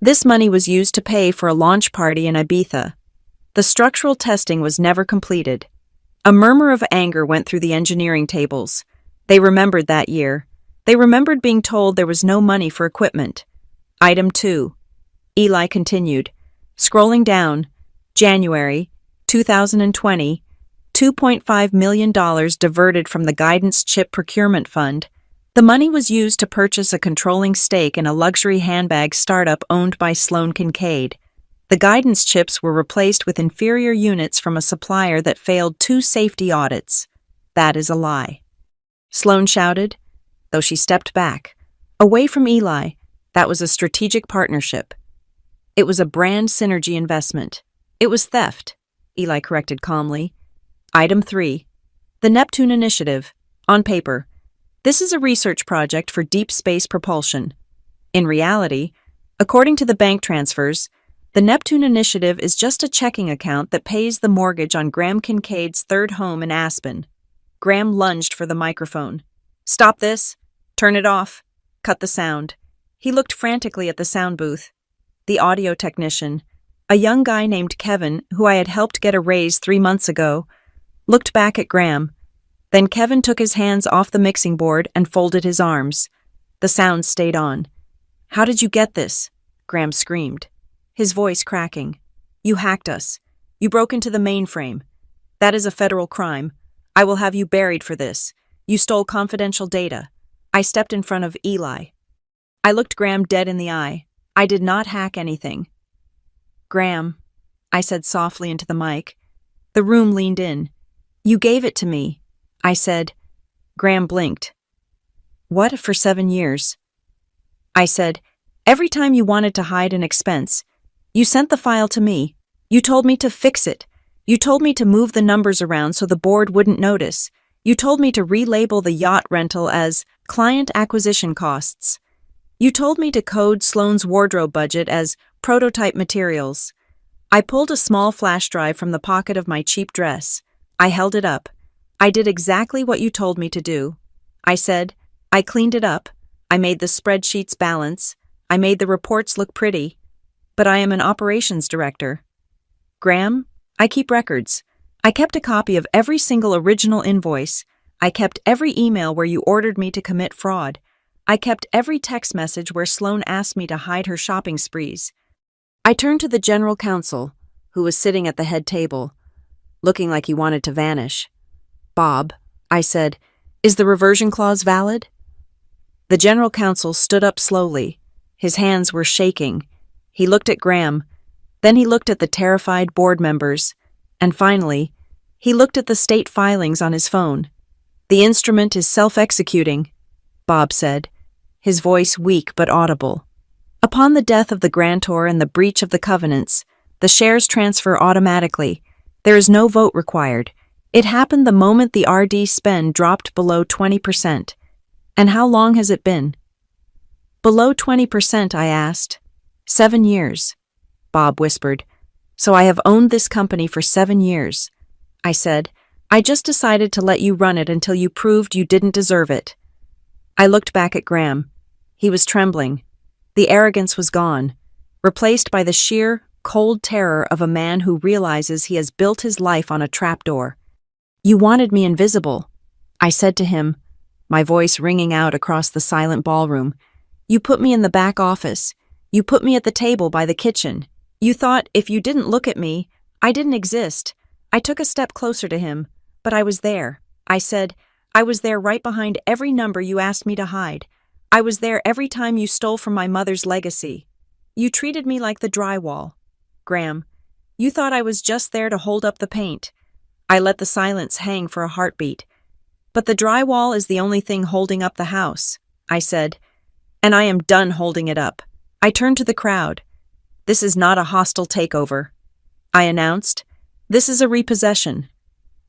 This money was used to pay for a launch party in Ibiza. The structural testing was never completed." A murmur of anger went through the engineering tables. They remembered that year. They remembered being told there was no money for equipment. Item 2. Eli continued, scrolling down, January 2020, $2.5 million diverted from the Guidance Chip Procurement Fund. The money was used to purchase a controlling stake in a luxury handbag startup owned by Sloane Kincaid. The guidance chips were replaced with inferior units from a supplier that failed 2 safety audits. That is a lie. Sloane shouted, though she stepped back. Away from Eli, that was a strategic partnership. It was a brand synergy investment. It was theft, Eli corrected calmly. Item 3. The Neptune Initiative. On paper, this is a research project for deep space propulsion. In reality, according to the bank transfers, the Neptune Initiative is just a checking account that pays the mortgage on Graham Kincaid's third home in Aspen. Graham lunged for the microphone. Stop this. Turn it off. Cut the sound. He looked frantically at the sound booth. The audio technician, a young guy named Kevin, who I had helped get a raise 3 months ago, looked back at Graham. Then Kevin took his hands off the mixing board and folded his arms. The sound stayed on. "How did you get this?" Graham screamed, his voice cracking. "You hacked us. You broke into the mainframe. That is a federal crime. I will have you buried for this. You stole confidential data." I stepped in front of Eli. I looked Graham dead in the eye. I did not hack anything. "Graham," I said softly into the mic. The room leaned in. "You gave it to me," I said. Graham blinked. "What, for 7 years?" I said, "Every time you wanted to hide an expense, you sent the file to me. You told me to fix it. You told me to move the numbers around so the board wouldn't notice. You told me to relabel the yacht rental as client acquisition costs. You told me to code Sloane's wardrobe budget as prototype materials." I pulled a small flash drive from the pocket of my cheap dress. I held it up. "I did exactly what you told me to do." I said, "I cleaned it up. I made the spreadsheets balance. I made the reports look pretty. But I am an operations director. Graham, I keep records. I kept a copy of every single original invoice. I kept every email where you ordered me to commit fraud. I kept every text message where Sloane asked me to hide her shopping sprees." I turned to the general counsel, who was sitting at the head table, looking like he wanted to vanish. "Bob," I said, "is the reversion clause valid?" The general counsel stood up slowly. His hands were shaking. He looked at Graham. Then he looked at the terrified board members. And finally, he looked at the state filings on his phone. "The instrument is self-executing," Bob said, his voice weak but audible. "Upon the death of the grantor and the breach of the covenants, the shares transfer automatically. There is no vote required. It happened the moment the RD spend dropped below 20%. And how long has it been?" "Below 20%, I asked. 7 years, Bob whispered. "So I have owned this company for 7 years. I said, "I just decided to let you run it until you proved you didn't deserve it." I looked back at Graham. He was trembling. The arrogance was gone, replaced by the sheer, cold terror of a man who realizes he has built his life on a trapdoor. "You wanted me invisible," I said to him, my voice ringing out across the silent ballroom. "You put me in the back office. You put me at the table by the kitchen. You thought if you didn't look at me, I didn't exist." I took a step closer to him, but I was there. I said, "I was there right behind every number you asked me to hide. I was there every time you stole from my mother's legacy. You treated me like the drywall. Graham, you thought I was just there to hold up the paint." I let the silence hang for a heartbeat. "But the drywall is the only thing holding up the house," I said, "and I am done holding it up." I turned to the crowd. "This is not a hostile takeover," I announced. "This is a repossession."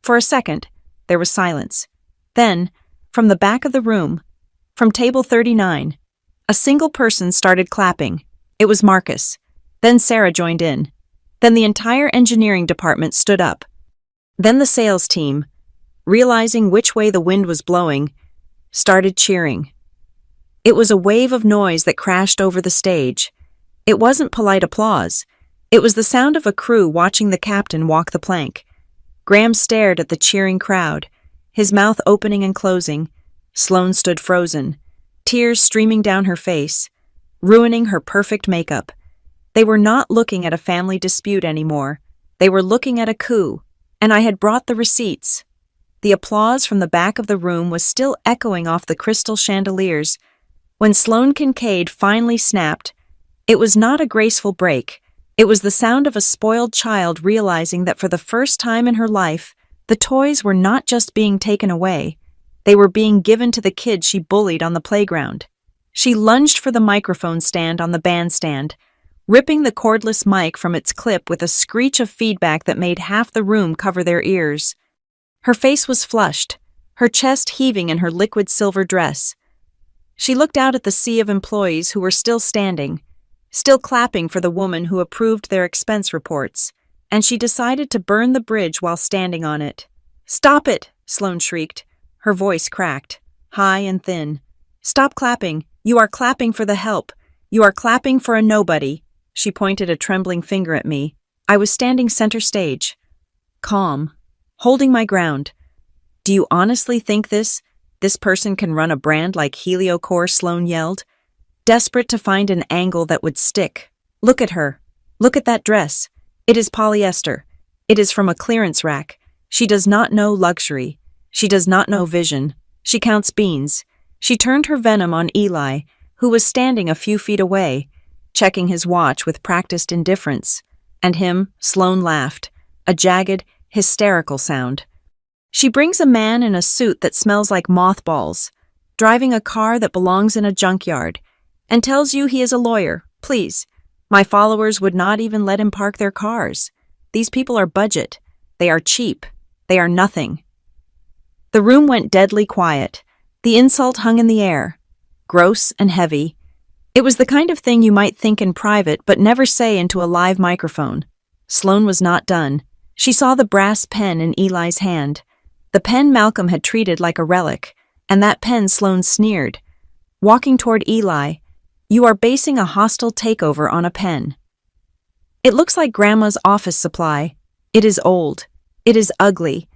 For a second, there was silence. Then, from the back of the room, from table 39, a single person started clapping. It was Marcus. Then Sarah joined in. Then the entire engineering department stood up. Then the sales team, realizing which way the wind was blowing, started cheering. It was a wave of noise that crashed over the stage. It wasn't polite applause. It was the sound of a crew watching the captain walk the plank. Graham stared at the cheering crowd, his mouth opening and closing. Sloane stood frozen, tears streaming down her face, ruining her perfect makeup. They were not looking at a family dispute anymore. They were looking at a coup, and I had brought the receipts. The applause from the back of the room was still echoing off the crystal chandeliers. When Sloane Kincaid finally snapped, it was not a graceful break. It was the sound of a spoiled child realizing that for the first time in her life, the toys were not just being taken away. They were being given to the kid she bullied on the playground. She lunged for the microphone stand on the bandstand, ripping the cordless mic from its clip with a screech of feedback that made half the room cover their ears. Her face was flushed, her chest heaving in her liquid silver dress. She looked out at the sea of employees who were still standing, still clapping for the woman who approved their expense reports, and she decided to burn the bridge while standing on it. "Stop it!" Sloane shrieked. Her voice cracked. high and thin. "Stop clapping. You are clapping for the help. You are clapping for a nobody." She pointed a trembling finger at me. I was standing center stage, calm, holding my ground. "Do you honestly think this person can run a brand like Heliocore?" Sloan yelled, desperate to find an angle that would stick. "Look at her. Look at that dress. It is polyester. It is from a clearance rack. She does not know luxury. She does not know vision. She counts beans." She turned her venom on Eli, who was standing a few feet away, checking his watch with practiced indifference. And him, Sloan laughed, a jagged, hysterical sound. "She brings a man in a suit that smells like mothballs, driving a car that belongs in a junkyard, and tells you he is a lawyer. Please, my followers would not even let him park their cars. These people are budget. They are cheap. They are nothing." The room went deadly quiet. The insult hung in the air, gross and heavy. It was the kind of thing you might think in private but never say into a live microphone. Sloan was not done. She saw the brass pen in Eli's hand, the pen Malcolm had treated like a relic, and that pen Sloan sneered. Walking toward Eli, "You are basing a hostile takeover on a pen. It looks like Grandma's office supply. It is old. It is ugly.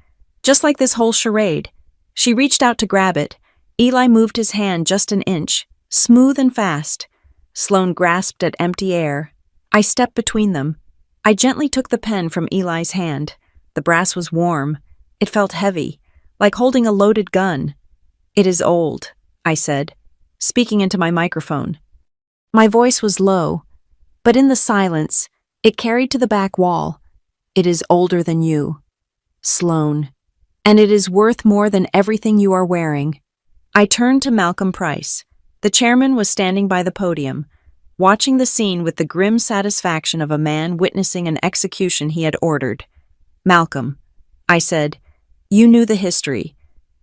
Just like this whole charade." She reached out to grab it. Eli moved his hand just an inch, smooth and fast. Sloan grasped at empty air. I stepped between them. I gently took the pen from Eli's hand. The brass was warm. It felt heavy, like holding a loaded gun. "It is old," I said, speaking into my microphone. My voice was low, but in the silence, it carried to the back wall. "It is older than you, Sloan, and it is worth more than everything you are wearing." I turned to Malcolm Price. The chairman was standing by the podium, watching the scene with the grim satisfaction of a man witnessing an execution he had ordered. "Malcolm," I said, "you knew the history.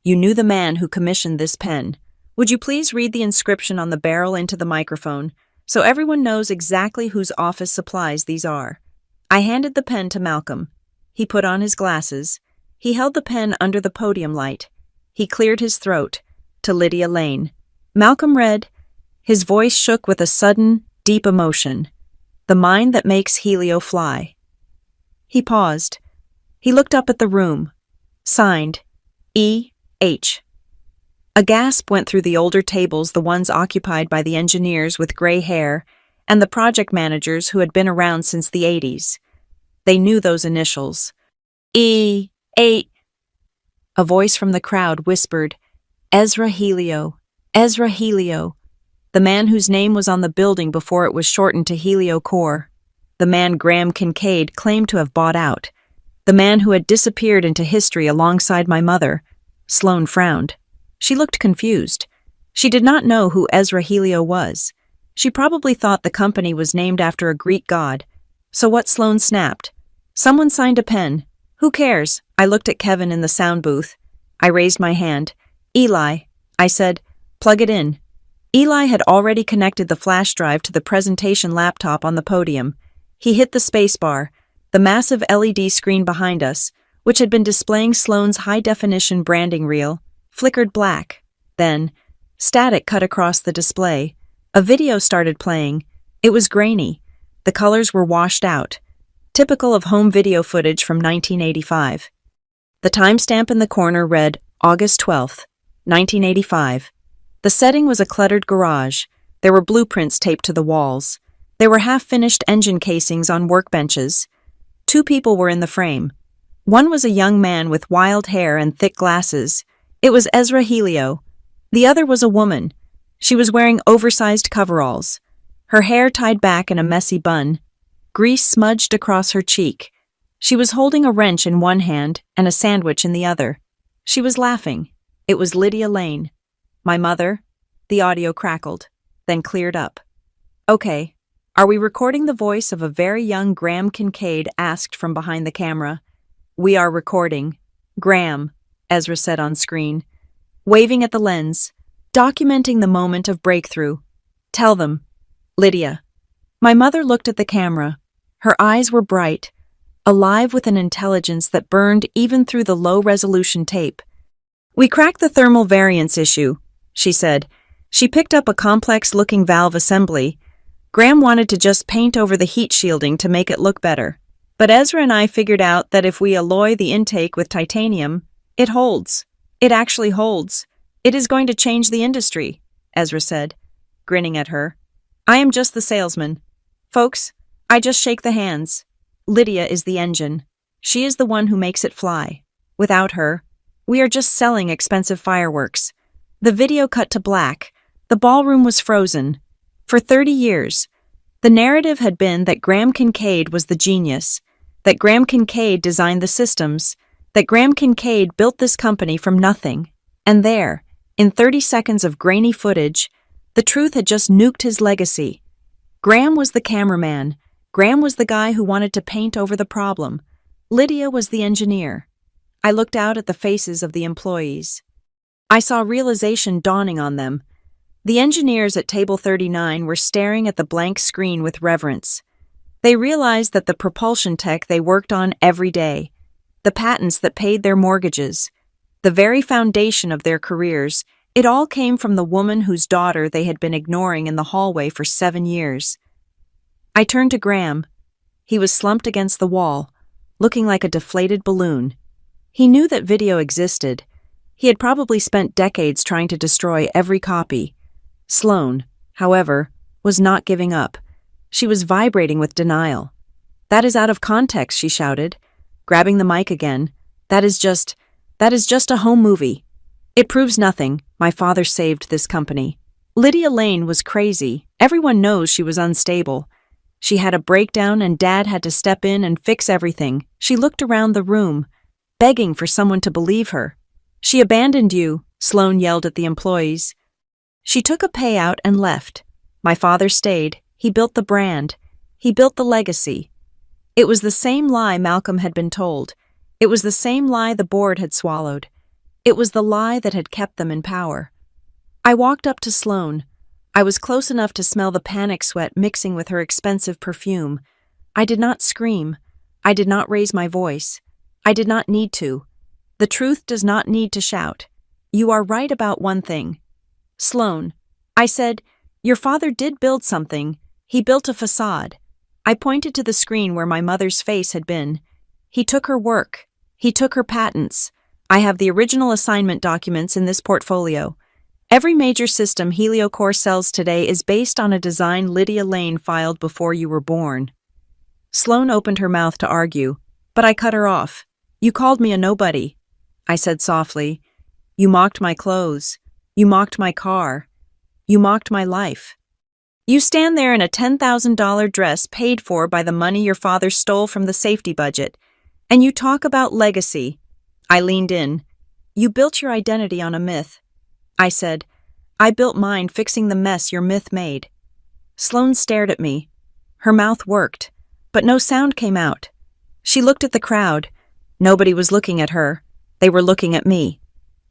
You knew the man who commissioned this pen. Would you please read the inscription on the barrel into the microphone, so everyone knows exactly whose office supplies these are?" I handed the pen to Malcolm. He put on his glasses. He held the pen under the podium light. He cleared his throat. "To Lydia Lane." Malcolm read. His voice shook with a sudden, deep emotion. "The mind that makes Helio fly." He paused. He looked up at the room. Signed, E.H. A gasp went through the older tables, the ones occupied by the engineers with gray hair and the project managers who had been around since the 80s. They knew those initials. E.H. A voice from the crowd whispered, "Ezra Helio, Ezra Helio," the man whose name was on the building before it was shortened to Heliocore, the man Graham Kincaid claimed to have bought out, the man who had disappeared into history alongside my mother. Sloan frowned. She looked confused. She did not know who Ezra Helio was. She probably thought the company was named after a Greek god. So what? Sloan snapped. "Someone signed a pen. Who cares?" I looked at Kevin in the sound booth. I raised my hand. "Eli," I said, "plug it in." Eli had already connected the flash drive to the presentation laptop on the podium. He hit the spacebar. The massive LED screen behind us, which had been displaying Sloan's high-definition branding reel, flickered black. Then, static cut across the display. A video started playing. It was grainy. The colors were washed out, typical of home video footage from 1985. The timestamp in the corner read August 12th, 1985. The setting was a cluttered garage. There were blueprints taped to the walls. There were half-finished engine casings on workbenches. 2 people were in the frame. One was a young man with wild hair and thick glasses. It was Ezra Helio. The other was a woman. She was wearing oversized coveralls, her hair tied back in a messy bun, grease smudged across her cheek. She was holding a wrench in one hand and a sandwich in the other. She was laughing. It was Lydia Lane. "My mother?" The audio crackled, then cleared up. "Okay, are we recording the voice of a very young Graham Kincaid?" asked from behind the camera. "We are recording. Graham," Ezra said on screen, waving at the lens, documenting the moment of breakthrough. "Tell them." "Lydia." My mother looked at the camera. Her eyes were bright, alive with an intelligence that burned even through the low-resolution tape. "We cracked the thermal variance issue. she said. She picked up a complex-looking valve assembly. Graham wanted to just paint over the heat shielding to make it look better. But Ezra and I figured out that if we alloy the intake with titanium, it holds. It actually holds. It is going to change the industry, Ezra said, grinning at her. I am just the salesman. Folks, I just shake the hands. Lydia is the engine. She is the one who makes it fly. Without her, we are just selling expensive fireworks. The video cut to black. The ballroom was frozen. For 30 years, the narrative had been that Graham Kincaid was the genius, that Graham Kincaid designed the systems, that Graham Kincaid built this company from nothing. And there, in 30 seconds of grainy footage, the truth had just nuked his legacy. Graham was the cameraman. Graham was the guy who wanted to paint over the problem. Lydia was the engineer. I looked out at the faces of the employees. I saw realization dawning on them. The engineers at table 39 were staring at the blank screen with reverence. They realized that the propulsion tech they worked on every day, the patents that paid their mortgages, the very foundation of their careers, it all came from the woman whose daughter they had been ignoring in the hallway for 7 years. I turned to Graham. He was slumped against the wall, looking like a deflated balloon. He knew that video existed. He had probably spent decades trying to destroy every copy. Sloane, however, was not giving up. She was vibrating with denial. That is out of context, she shouted, grabbing the mic again. That is just a home movie. It proves nothing. My father saved this company. Lydia Lane was crazy. Everyone knows she was unstable. She had a breakdown and Dad had to step in and fix everything. She looked around the room, begging for someone to believe her. She abandoned you, Sloane yelled at the employees. She took a payout and left. My father stayed. He built the brand. He built the legacy. It was the same lie Malcolm had been told. It was the same lie the board had swallowed. It was the lie that had kept them in power. I walked up to Sloane. I was close enough to smell the panic sweat mixing with her expensive perfume. I did not scream. I did not raise my voice. I did not need to. The truth does not need to shout. You are right about one thing. Sloane, I said, your father did build something. He built a facade. I pointed to the screen where my mother's face had been. He took her work. He took her patents. I have the original assignment documents in this portfolio. Every major system HelioCore sells today is based on a design Lydia Lane filed before you were born. Sloane opened her mouth to argue, but I cut her off. You called me a nobody, I said softly. You mocked my clothes. You mocked my car. You mocked my life. You stand there in a $10,000 dress paid for by the money your father stole from the safety budget, and you talk about legacy. I leaned in. You built your identity on a myth. I said, I built mine fixing the mess your myth made. Sloane stared at me. Her mouth worked, but no sound came out. She looked at the crowd. Nobody was looking at her. They were looking at me.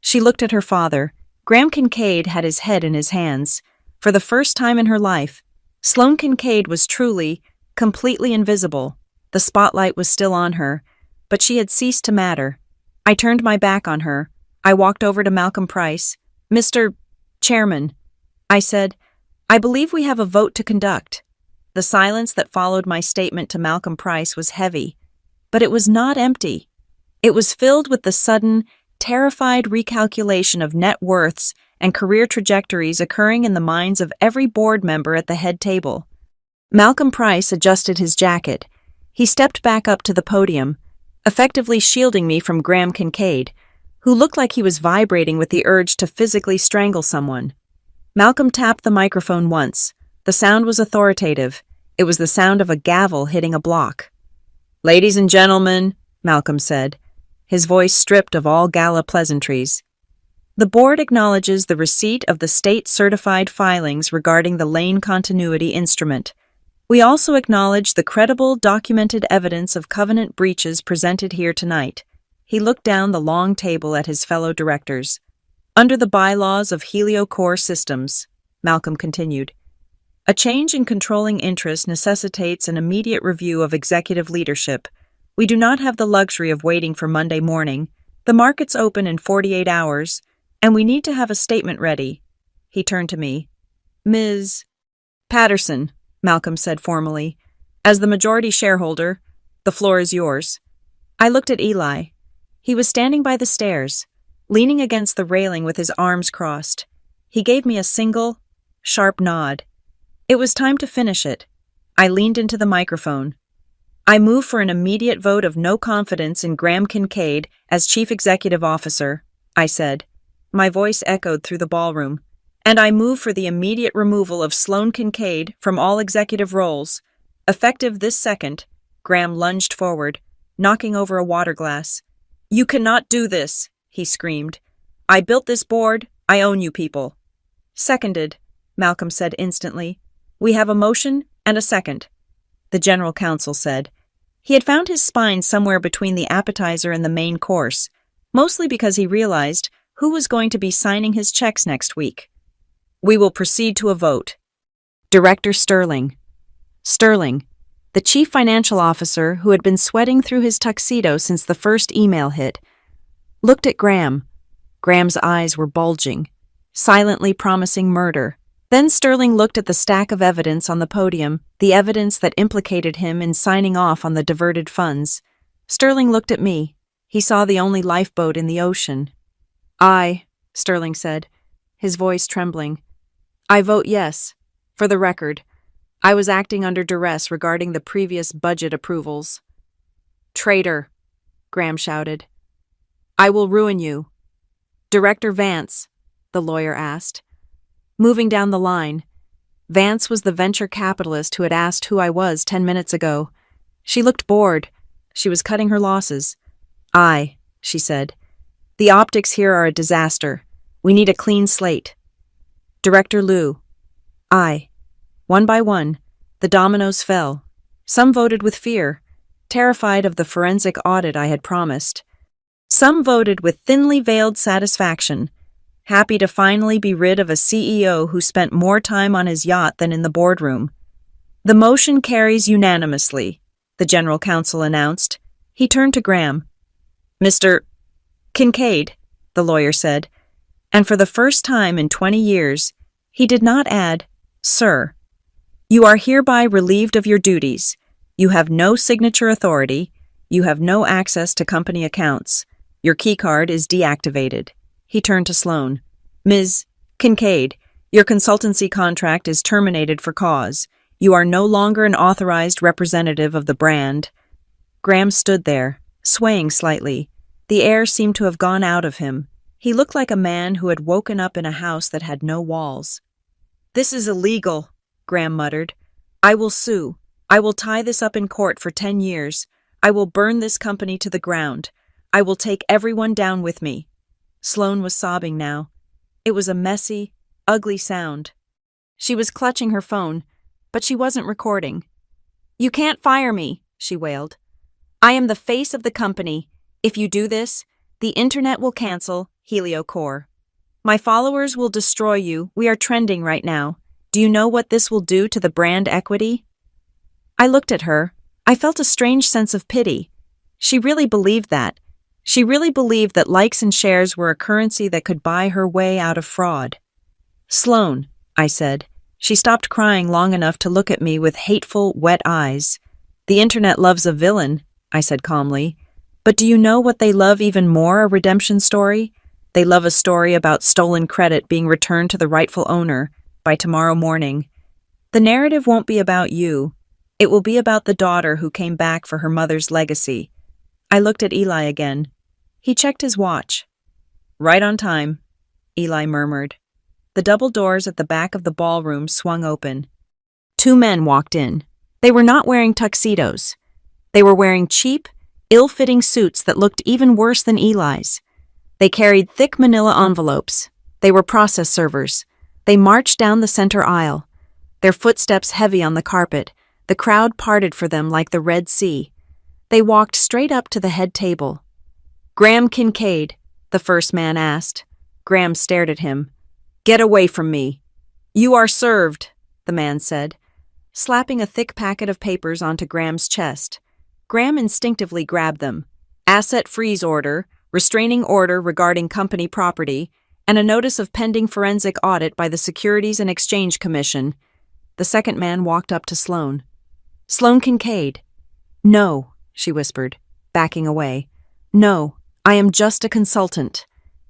She looked at her father. Graham Kincaid had his head in his hands. For the first time in her life, Sloane Kincaid was truly, completely invisible. The spotlight was still on her, but she had ceased to matter. I turned my back on her. I walked over to Malcolm Price. Mr. Chairman, I said, I believe we have a vote to conduct. The silence that followed my statement to Malcolm Price was heavy, but it was not empty. It was filled with the sudden, terrified recalculation of net worths and career trajectories occurring in the minds of every board member at the head table. Malcolm Price adjusted his jacket. He stepped back up to the podium, effectively shielding me from Graham Kincaid, who looked like he was vibrating with the urge to physically strangle someone. Malcolm tapped the microphone once. The sound was authoritative. It was the sound of a gavel hitting a block. Ladies and gentlemen, Malcolm said, his voice stripped of all gala pleasantries. The board acknowledges the receipt of the state-certified filings regarding the lane continuity instrument. We also acknowledge the credible, documented evidence of covenant breaches presented here tonight. He looked down the long table at his fellow directors. Under the bylaws of HelioCore Systems, Malcolm continued, a change in controlling interest necessitates an immediate review of executive leadership. We do not have the luxury of waiting for Monday morning. The markets open in 48 hours, and we need to have a statement ready. He turned to me. Ms. Patterson, Malcolm said formally. As the majority shareholder, the floor is yours. I looked at Eli. He was standing by the stairs, leaning against the railing with his arms crossed. He gave me a single, sharp nod. It was time to finish it. I leaned into the microphone. I move for an immediate vote of no confidence in Graham Kincaid as Chief Executive Officer, I said. My voice echoed through the ballroom. And I move for the immediate removal of Sloan Kincaid from all executive roles. Effective this second, Graham lunged forward, knocking over a water glass. You cannot do this, he screamed. I built this board. I own you people. Seconded, Malcolm said instantly. We have a motion and a second, the general counsel said. He had found his spine somewhere between the appetizer and the main course, mostly because he realized who was going to be signing his checks next week. We will proceed to a vote. Director Sterling. Sterling, the chief financial officer who had been sweating through his tuxedo since the first email hit, looked at Graham. Graham's eyes were bulging, silently promising murder. Then Sterling looked at the stack of evidence on the podium, the evidence that implicated him in signing off on the diverted funds. Sterling looked at me. He saw the only lifeboat in the ocean. Sterling said, his voice trembling. I vote yes. For the record, I was acting under duress regarding the previous budget approvals. Traitor, Graham shouted. I will ruin you. Director Vance, the lawyer asked. Moving down the line, Vance was the venture capitalist who had asked who I was 10 minutes ago. She looked bored. She was cutting her losses. She said. The optics here are a disaster. We need a clean slate. Director Liu. One by one, the dominoes fell. Some voted with fear, terrified of the forensic audit I had promised. Some voted with thinly veiled satisfaction, happy to finally be rid of a CEO who spent more time on his yacht than in the boardroom. The motion carries unanimously, the general counsel announced. He turned to Graham. Mr. Kincaid, the lawyer said, and for the first time in 20 years, he did not add, Sir. You are hereby relieved of your duties. You have no signature authority. You have no access to company accounts. Your keycard is deactivated. He turned to Sloan. Ms. Kincaid, your consultancy contract is terminated for cause. You are no longer an authorized representative of the brand. Graham stood there, swaying slightly. The air seemed to have gone out of him. He looked like a man who had woken up in a house that had no walls. This is illegal, Graham muttered. I will sue. I will tie this up in court for 10 years. I will burn this company to the ground. I will take everyone down with me. Sloan was sobbing now. It was a messy, ugly sound. She was clutching her phone, but she wasn't recording. You can't fire me, she wailed. I am the face of the company. If you do this, the internet will cancel HelioCore. My followers will destroy you. We are trending right now. Do you know what this will do to the brand equity? I looked at her. I felt a strange sense of pity. She really believed that. She really believed that likes and shares were a currency that could buy her way out of fraud. Sloan, I said. She stopped crying long enough to look at me with hateful, wet eyes. The internet loves a villain, I said calmly. But do you know what they love even more, a redemption story? They love a story about stolen credit being returned to the rightful owner by tomorrow morning. The narrative won't be about you. It will be about the daughter who came back for her mother's legacy. I looked at Eli again. He checked his watch. Right on time, Eli murmured. The double doors at the back of the ballroom swung open. 2 men walked in. They were not wearing tuxedos. They were wearing cheap, ill-fitting suits that looked even worse than Eli's. They carried thick manila envelopes. They were process servers. They marched down the center aisle. Their footsteps heavy on the carpet, the crowd parted for them like the Red Sea. They walked straight up to the head table. Graham Kincaid, the first man asked. Graham stared at him. Get away from me. You are served, the man said, slapping a thick packet of papers onto Graham's chest. Graham instinctively grabbed them. Asset freeze order, restraining order regarding company property, and a notice of pending forensic audit by the Securities and Exchange Commission. The second man walked up to Sloane. Sloane Kincaid. No, she whispered, backing away. No, I am just a consultant.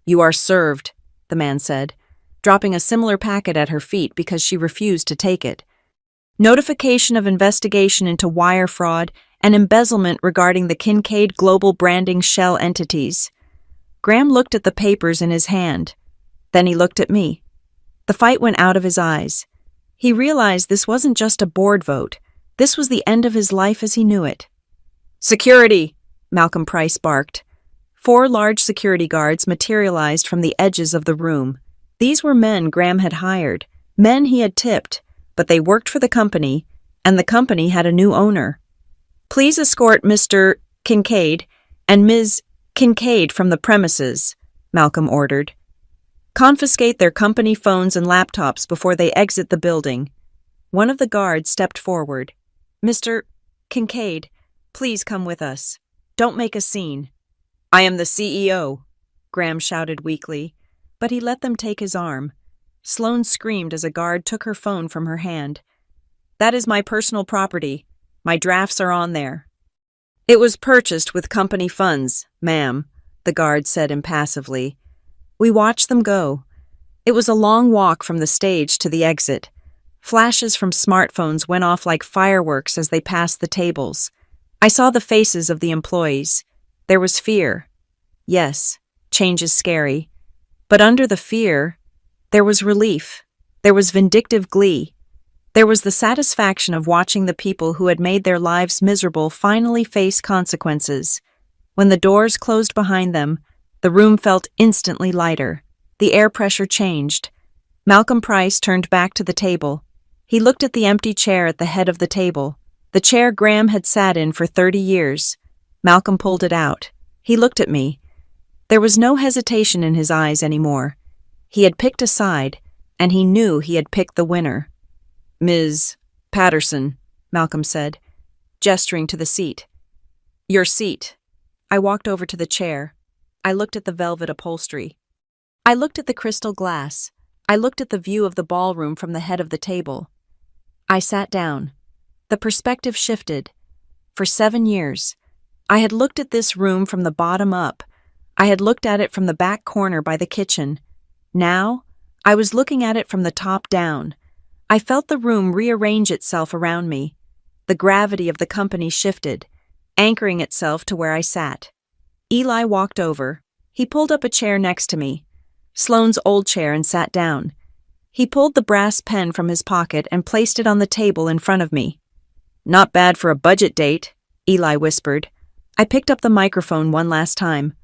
You are served, the man said, dropping a similar packet at her feet because she refused to take it. Notification of investigation into wire fraud and embezzlement regarding the Kincaid Global Branding Shell entities. Graham looked at the papers in his hand. Then he looked at me. The fight went out of his eyes. He realized this wasn't just a board vote. This was the end of his life as he knew it. Security! Malcolm Price barked. 4 large security guards materialized from the edges of the room. These were men Graham had hired, men he had tipped, but they worked for the company, and the company had a new owner. Please escort Mr. Kincaid and Ms. Kincaid from the premises, Malcolm ordered. Confiscate their company phones and laptops before they exit the building. One of the guards stepped forward. Mr. Kincaid, please come with us. Don't make a scene. I am the CEO, Graham shouted weakly, but he let them take his arm. Sloane screamed as a guard took her phone from her hand. That is my personal property. My drafts are on there. It was purchased with company funds, ma'am, the guard said impassively. We watched them go. It was a long walk from the stage to the exit. Flashes from smartphones went off like fireworks as they passed the tables. I saw the faces of the employees. There was fear. Yes, change is scary. But under the fear, there was relief. There was vindictive glee. There was the satisfaction of watching the people who had made their lives miserable finally face consequences. When the doors closed behind them, the room felt instantly lighter. The air pressure changed. Malcolm Price turned back to the table. He looked at the empty chair at the head of the table, the chair Graham had sat in for 30 years. Malcolm pulled it out. He looked at me. There was no hesitation in his eyes anymore. He had picked a side, and he knew he had picked the winner. Ms. Patterson, Malcolm said, gesturing to the seat. Your seat. I walked over to the chair. I looked at the velvet upholstery. I looked at the crystal glass. I looked at the view of the ballroom from the head of the table. I sat down. The perspective shifted. For 7 years, I had looked at this room from the bottom up. I had looked at it from the back corner by the kitchen. Now, I was looking at it from the top down. I felt the room rearrange itself around me. The gravity of the company shifted, anchoring itself to where I sat. Eli walked over. He pulled up a chair next to me, Sloane's old chair, and sat down. He pulled the brass pen from his pocket and placed it on the table in front of me. Not bad for a budget date, Eli whispered. I picked up the microphone one last time.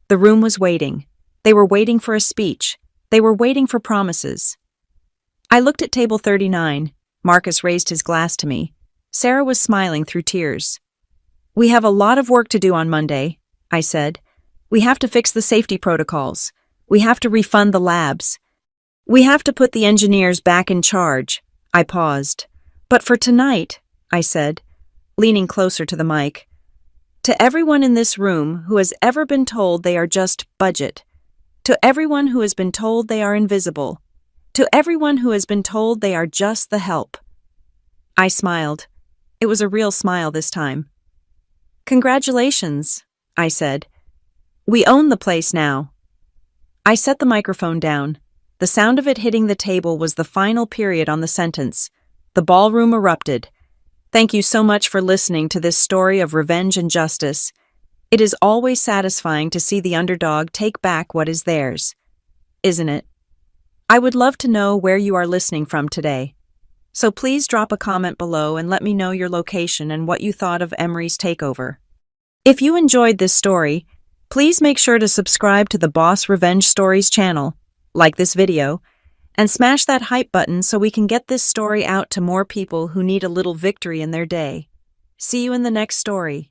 The room was waiting. They were waiting for a speech. They were waiting for promises. I looked at table 39. Marcus raised his glass to me. Sarah was smiling through tears. We have a lot of work to do on Monday, I said. We have to fix the safety protocols. We have to refund the labs. We have to put the engineers back in charge. I paused. But for tonight, I said, leaning closer to the mic, to everyone in this room who has ever been told they are just budget, to everyone who has been told they are invisible, to everyone who has been told they are just the help. I smiled. It was a real smile this time. Congratulations, I said. We own the place now. I set the microphone down. The sound of it hitting the table was the final period on the sentence. The ballroom erupted. Thank you so much for listening to this story of revenge and justice. It is always satisfying to see the underdog take back what is theirs, isn't it? I would love to know where you are listening from today. So please drop a comment below and let me know your location and what you thought of Emery's takeover. If you enjoyed this story, please make sure to subscribe to the Boss Revenge Stories channel, like this video, and smash that hype button so we can get this story out to more people who need a little victory in their day. See you in the next story.